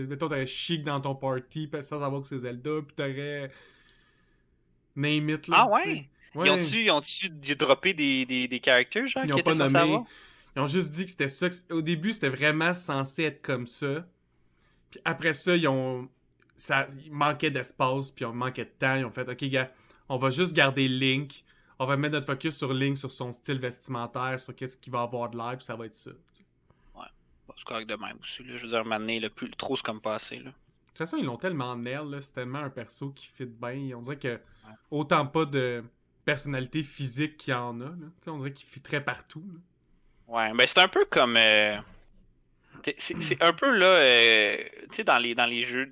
Speaker 1: mettons, t'aurais Chic dans ton party, puis sans savoir que c'est Zelda, puis t'aurais Name It, là,
Speaker 2: Ah
Speaker 1: tu sais.
Speaker 2: ouais?
Speaker 1: Ouais,
Speaker 2: Ils ont-tu droppé des characters, genre,
Speaker 1: ils
Speaker 2: qui
Speaker 1: ont
Speaker 2: étaient
Speaker 1: pas
Speaker 2: censés
Speaker 1: nommé,
Speaker 2: avoir?
Speaker 1: ils ont juste dit que c'était ça. Au début, c'était vraiment censé être comme ça, puis après ça, il manquait d'espace, puis on manquait de temps, ils ont fait, ok, gars, on va juste garder Link, on va mettre notre focus sur Link, sur son style vestimentaire, sur qu'est-ce qu'il va avoir de l'air, puis ça va être ça.
Speaker 2: Ouais. Bon, c'est correct de même aussi, là. Je veux dire, maintenant, le plus trop, c'est comme passé, là.
Speaker 1: De toute façon, ils l'ont tellement nail, là. C'est tellement un perso qui fit bien. On dirait que
Speaker 2: Ouais.
Speaker 1: autant pas de personnalité physique qu'il y en a. Là. On dirait qu'il fitterait partout. Là.
Speaker 2: Ouais, ben c'est un peu comme. C'est un peu là, tu sais, dans les jeux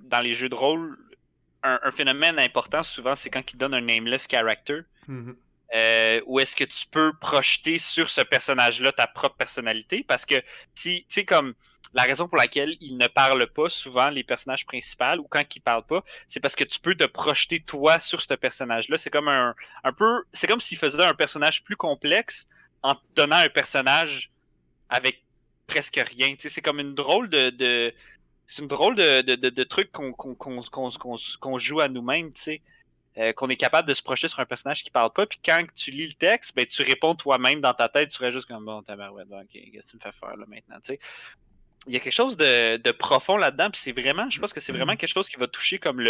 Speaker 2: de rôle, un phénomène important souvent, c'est quand ils donnent un nameless character.
Speaker 1: Mhm.
Speaker 2: Où est-ce que tu peux projeter sur ce personnage-là ta propre personnalité? Parce que, si, tu sais, comme la raison pour laquelle ils ne parlent pas souvent, les personnages principaux, ou quand ils parlent pas, c'est parce que tu peux te projeter toi sur ce personnage-là. C'est comme un peu, c'est comme s'ils faisaient un personnage plus complexe en te donnant un personnage avec presque rien. Tu sais, c'est comme une drôle c'est une drôle de truc qu'on joue à nous-mêmes, tu sais. Qu'on est capable de se projeter sur un personnage qui parle pas, puis quand tu lis le texte, ben tu réponds toi-même dans ta tête, tu serais juste comme bon, tabarouette, ok, qu'est-ce que tu me fais faire là maintenant, tu sais. Il y a quelque chose de profond là-dedans, puis c'est vraiment, je pense que c'est vraiment quelque chose qui va toucher comme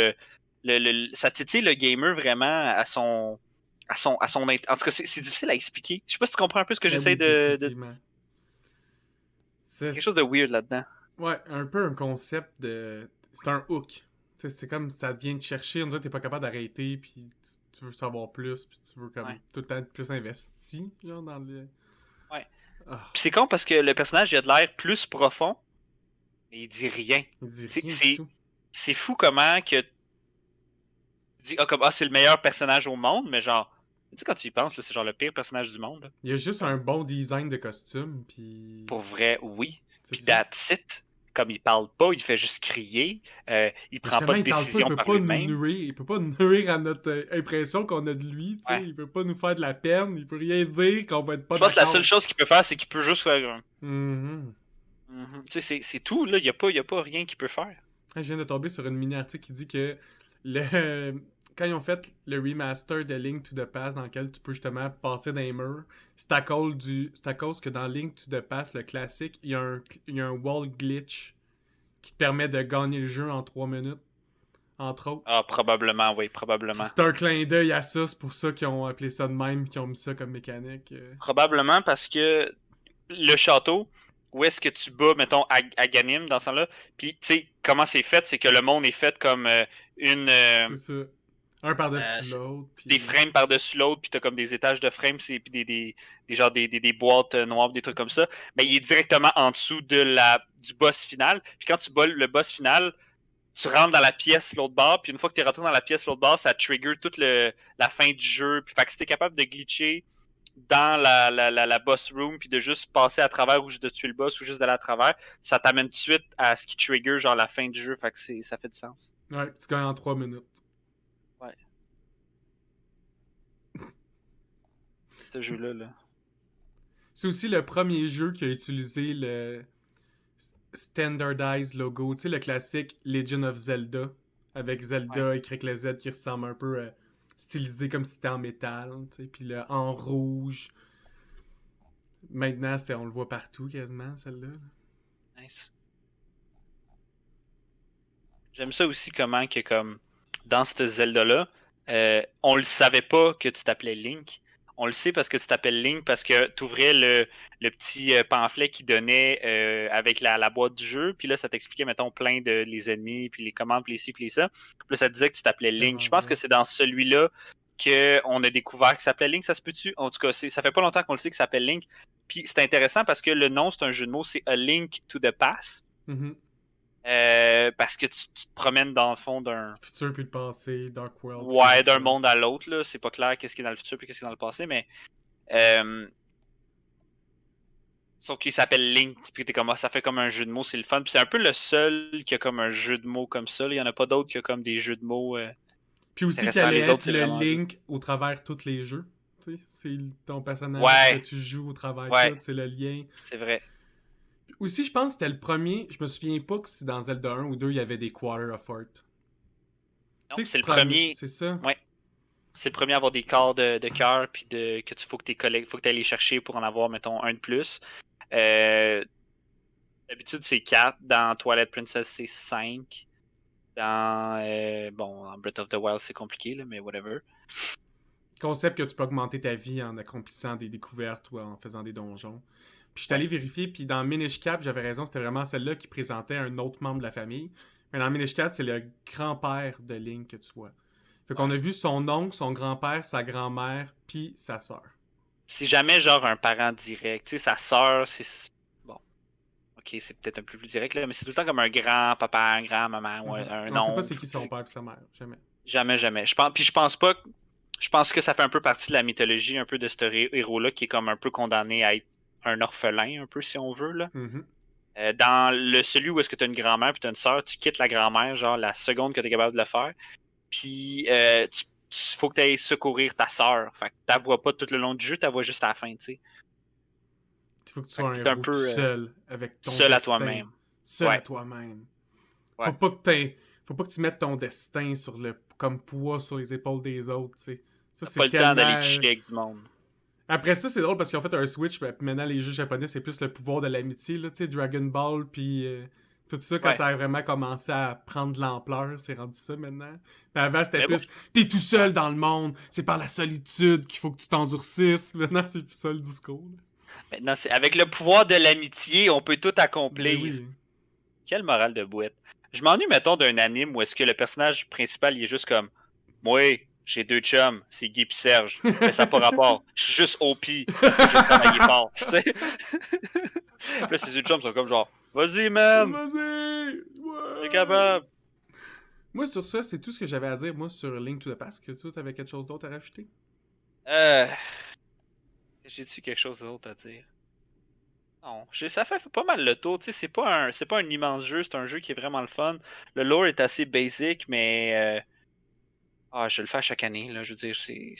Speaker 2: ça titille le gamer vraiment en tout cas, c'est difficile à expliquer. Je sais pas si tu comprends un peu ce que
Speaker 1: Ben
Speaker 2: j'essaie
Speaker 1: oui, définitivement.
Speaker 2: quelque chose de weird là-dedans.
Speaker 1: Ouais, un peu un concept de. C'est un hook. Tu sais, c'est comme ça vient te chercher, on dirait que t'es pas capable d'arrêter, puis tu veux savoir plus, puis tu veux comme
Speaker 2: Ouais,
Speaker 1: tout le temps être plus investi, genre dans le.
Speaker 2: ouais.
Speaker 1: Ah,
Speaker 2: Puis c'est con parce que le personnage il a de l'air plus profond, mais il dit rien.
Speaker 1: il dit
Speaker 2: C'est
Speaker 1: rien du
Speaker 2: c'est-
Speaker 1: tout.
Speaker 2: c'est fou comment que tu dis c'est le meilleur personnage au monde, mais genre, tu sais, quand tu y penses, là, c'est genre le pire personnage du monde, là.
Speaker 1: Il y a juste un
Speaker 2: Comme,
Speaker 1: bon design de costume, puis.
Speaker 2: pour vrai, oui.
Speaker 1: C'est
Speaker 2: Puis
Speaker 1: ça.
Speaker 2: that's it. Comme il parle pas, il fait juste crier. Il
Speaker 1: Mais
Speaker 2: prend pas
Speaker 1: justement,
Speaker 2: de
Speaker 1: il parle pas, il
Speaker 2: décision
Speaker 1: peut
Speaker 2: par
Speaker 1: pas nous
Speaker 2: lui-même.
Speaker 1: nuire, il peut pas nuire à notre impression qu'on a de lui, tu sais,
Speaker 2: Ouais.
Speaker 1: il peut pas nous faire de la peine, il peut rien dire qu'on va être pas
Speaker 2: Je pense que la seule
Speaker 1: d'accord.
Speaker 2: chose qu'il peut faire, c'est qu'il peut juste faire un.
Speaker 1: Mhm.
Speaker 2: Tu sais, c'est tout, là. Il y a pas rien qu'il peut faire.
Speaker 1: Je viens de tomber sur une mini-article qui dit que le quand ils ont fait le remaster de Link to the Past dans lequel tu peux justement passer dans les murs, c'est à cause que dans Link to the Past, le classique, il y a un wall glitch qui te permet de gagner le jeu en 3 minutes, entre autres.
Speaker 2: Ah, probablement, oui,
Speaker 1: Puis
Speaker 2: probablement.
Speaker 1: c'est un clin d'œil à ça, c'est pour ça qu'ils ont appelé ça de même, qu'ils ont mis ça comme mécanique.
Speaker 2: Probablement parce que le château, où est-ce que tu bats, mettons, Aganim dans ce temps-là, puis tu sais, comment c'est fait, c'est que le monde est fait comme une.
Speaker 1: C'est ça. Un
Speaker 2: Euh,
Speaker 1: par-dessus l'autre,
Speaker 2: des
Speaker 1: puis...
Speaker 2: frames par-dessus l'autre, puis t'as comme des étages de frames, puis genre des boîtes noires, des trucs comme ça. Mais il est directement en dessous du boss final. Puis quand tu bats le boss final, tu rentres dans la pièce l'autre bord, puis une fois que tu es rentré dans la pièce l'autre bord, ça trigger toute la fin du jeu. Puis fait que si t'es capable de glitcher dans la boss room, puis de juste passer à travers ou juste de tuer le boss ou juste d'aller à travers, ça t'amène tout de suite à ce qui trigger genre la fin du jeu. Fait que ça fait du sens.
Speaker 1: Ouais, tu gagnes en 3 minutes.
Speaker 2: Ouais. Ce jeu-là, là.
Speaker 1: C'est aussi le premier jeu qui a utilisé le standardized logo, tu sais, le classique Legend of Zelda, avec
Speaker 2: Ouais.
Speaker 1: Zelda écrit avec le Z qui ressemble un peu stylisé comme si c'était en métal, tu sais, puis le en rouge. Maintenant, on le voit partout quasiment, celle-là.
Speaker 2: Nice. J'aime ça aussi comment que comme dans cette Zelda-là, on le savait pas que tu t'appelais Link. On le sait parce que tu t'appelles Link parce que tu ouvrais le petit pamphlet qui donnait avec la boîte du jeu. Puis là, ça t'expliquait, mettons, plein de les ennemis, puis les commandes, puis les ci, puis les ça. Puis là, ça te disait que tu t'appelais Link.
Speaker 1: Tellement
Speaker 2: Je pense que
Speaker 1: vrai.
Speaker 2: c'est dans celui-là qu'on a découvert qu'il s'appelait Link. Ça se peut-tu? En tout cas, ça fait pas longtemps qu'on le sait qu'il s'appelle Link. Puis c'est intéressant parce que le nom, c'est un jeu de mots, c'est A Link to the Past.
Speaker 1: Mhm.
Speaker 2: Parce que tu te promènes dans le fond d'un.
Speaker 1: Futur puis le passé, Dark World puis
Speaker 2: Ouais,
Speaker 1: Light
Speaker 2: d'un
Speaker 1: World.
Speaker 2: monde à l'autre, là. C'est pas clair qu'est-ce qui est dans le futur et qu'est-ce qui est dans le passé, mais. euh, Sauf qu'il s'appelle Link, puis t'es comme, ça fait comme un jeu de mots, c'est le fun. Puis c'est un peu le seul qui a comme un jeu de mots comme ça. Il y en a pas d'autres qui a comme des jeux de mots
Speaker 1: Puis aussi qu'il
Speaker 2: intéressants.
Speaker 1: allait
Speaker 2: Les autres,
Speaker 1: être
Speaker 2: c'est
Speaker 1: le
Speaker 2: vraiment good.
Speaker 1: link au travers tous les jeux. Tu sais, c'est ton personnage que
Speaker 2: Ouais,
Speaker 1: tu joues au travers de tout,
Speaker 2: ouais,
Speaker 1: c'est le lien.
Speaker 2: c'est vrai.
Speaker 1: Puis aussi, je pense que c'était le premier. Je me souviens pas que si dans Zelda 1 ou 2, il y avait des Quarter of Heart.
Speaker 2: Non,
Speaker 1: Tu sais que
Speaker 2: c'est
Speaker 1: tu
Speaker 2: le
Speaker 1: prends.
Speaker 2: premier.
Speaker 1: C'est ça?
Speaker 2: Ouais. C'est le premier à avoir des corps de cœur, puis que tu faut que tu faut que tu ailles les chercher pour en avoir, mettons, un de plus. Euh, D'habitude, c'est 4. Dans Twilight Princess, c'est 5. Dans Breath of the Wild, c'est compliqué, là, mais whatever.
Speaker 1: Concept que tu peux augmenter ta vie en accomplissant des découvertes ou en faisant des donjons. Puis je suis
Speaker 2: Ouais.
Speaker 1: allé vérifier, puis dans Minish Cap, j'avais raison, c'était vraiment celle-là qui présentait un autre membre de la famille. Mais dans Minish Cap, c'est le grand-père de Link que tu vois. Fait qu'on
Speaker 2: Ouais.
Speaker 1: a vu son oncle, son grand-père, sa grand-mère, puis sa sœur.
Speaker 2: C'est jamais genre un parent direct. Tu sais, sa sœur, c'est. Bon, ok, c'est peut-être un peu plus direct, là, mais c'est tout le temps comme un grand-papa, un grand-maman ou un
Speaker 1: On sait pas c'est
Speaker 2: oncle.
Speaker 1: qui son père et sa mère, jamais.
Speaker 2: Jamais, jamais. Puis je pense pas. Je pense que ça fait un peu partie de la mythologie, un peu de ce héros-là qui est comme un peu condamné à être un orphelin, un peu si on veut, là.
Speaker 1: Mhm.
Speaker 2: Dans celui où est-ce que tu as une grand-mère puis tu as une sœur, tu quittes la grand-mère, genre la seconde que tu es capable de le faire. Puis faut que tu ailles secourir ta sœur. Fait que tu vois pas tout le long du jeu, tu vois juste à la fin, tu sais.
Speaker 1: Il faut que tu
Speaker 2: Fait
Speaker 1: sois
Speaker 2: que
Speaker 1: un
Speaker 2: t'es un
Speaker 1: héros tout
Speaker 2: peu
Speaker 1: seul, avec ton
Speaker 2: seul à
Speaker 1: destin.
Speaker 2: toi-même.
Speaker 1: Seul à
Speaker 2: Ouais,
Speaker 1: toi-même.
Speaker 2: ouais.
Speaker 1: Faut pas que tu mettes ton destin sur comme poids sur les épaules des autres, tu sais. Ça,
Speaker 2: T'as
Speaker 1: c'est
Speaker 2: pas le temps d'aller
Speaker 1: tellement.
Speaker 2: chiller avec du monde.
Speaker 1: Après ça, c'est drôle parce qu'ils ont fait un switch. Puis maintenant, les jeux japonais, c'est plus le pouvoir de l'amitié, là, tu sais, Dragon Ball, puis tout ça, quand
Speaker 2: Ouais.
Speaker 1: ça a vraiment commencé à prendre de l'ampleur, c'est rendu ça maintenant. Puis avant, c'était
Speaker 2: Mais moi,
Speaker 1: plus, t'es tout
Speaker 2: ouais.
Speaker 1: seul dans le monde, c'est par la solitude qu'il faut que tu t'endurcisses. Maintenant, c'est plus ça le discours. Là.
Speaker 2: Maintenant, avec le pouvoir de l'amitié, on peut tout
Speaker 1: Mais
Speaker 2: accomplir.
Speaker 1: oui.
Speaker 2: Quelle morale de boîte. Je m'ennuie, mettons, d'un anime où est-ce que le personnage principal, il est juste comme moi, j'ai 2 chums, c'est Guy pis Serge. Mais ça n'a pas rapport. Je suis juste OP parce que j'ai travaillé fort. Tu sais? Puis là, ces 2 chums sont comme genre vas-y, man!
Speaker 1: Vas-y!
Speaker 2: T'es
Speaker 1: Ouais!
Speaker 2: capable!
Speaker 1: Moi, sur ça, c'est tout ce que j'avais à dire, moi, sur Link to the Past. Que toi, t'avais quelque chose d'autre à rajouter?
Speaker 2: Euh... J'ai-tu quelque chose d'autre à dire? Non, ça fait pas mal le tour. Tu sais, c'est pas un immense jeu, c'est un jeu qui est vraiment le fun. Le lore est assez basic, mais je le fais à chaque année. Là, je veux dire, c'est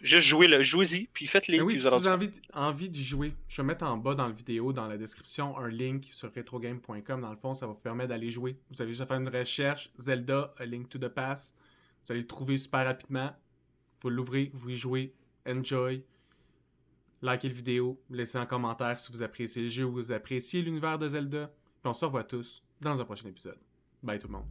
Speaker 2: juste jouez-y, puis
Speaker 1: Ben
Speaker 2: faites-les,
Speaker 1: oui,
Speaker 2: puis
Speaker 1: puis
Speaker 2: vous
Speaker 1: si
Speaker 2: aurez
Speaker 1: vous
Speaker 2: du fun.
Speaker 1: avez envie d'y jouer, je vais mettre en bas dans la vidéo, dans la description, un link sur retrogame.com. Dans le fond, ça va vous permettre d'aller jouer. Vous allez juste faire une recherche Zelda, A Link to the Past. Vous allez le trouver super rapidement. Vous l'ouvrez, vous y jouez. Enjoy. Likez la vidéo. Laissez un commentaire si vous appréciez le jeu ou vous appréciez l'univers de Zelda. Puis on se revoit tous dans un prochain épisode. Bye tout le monde.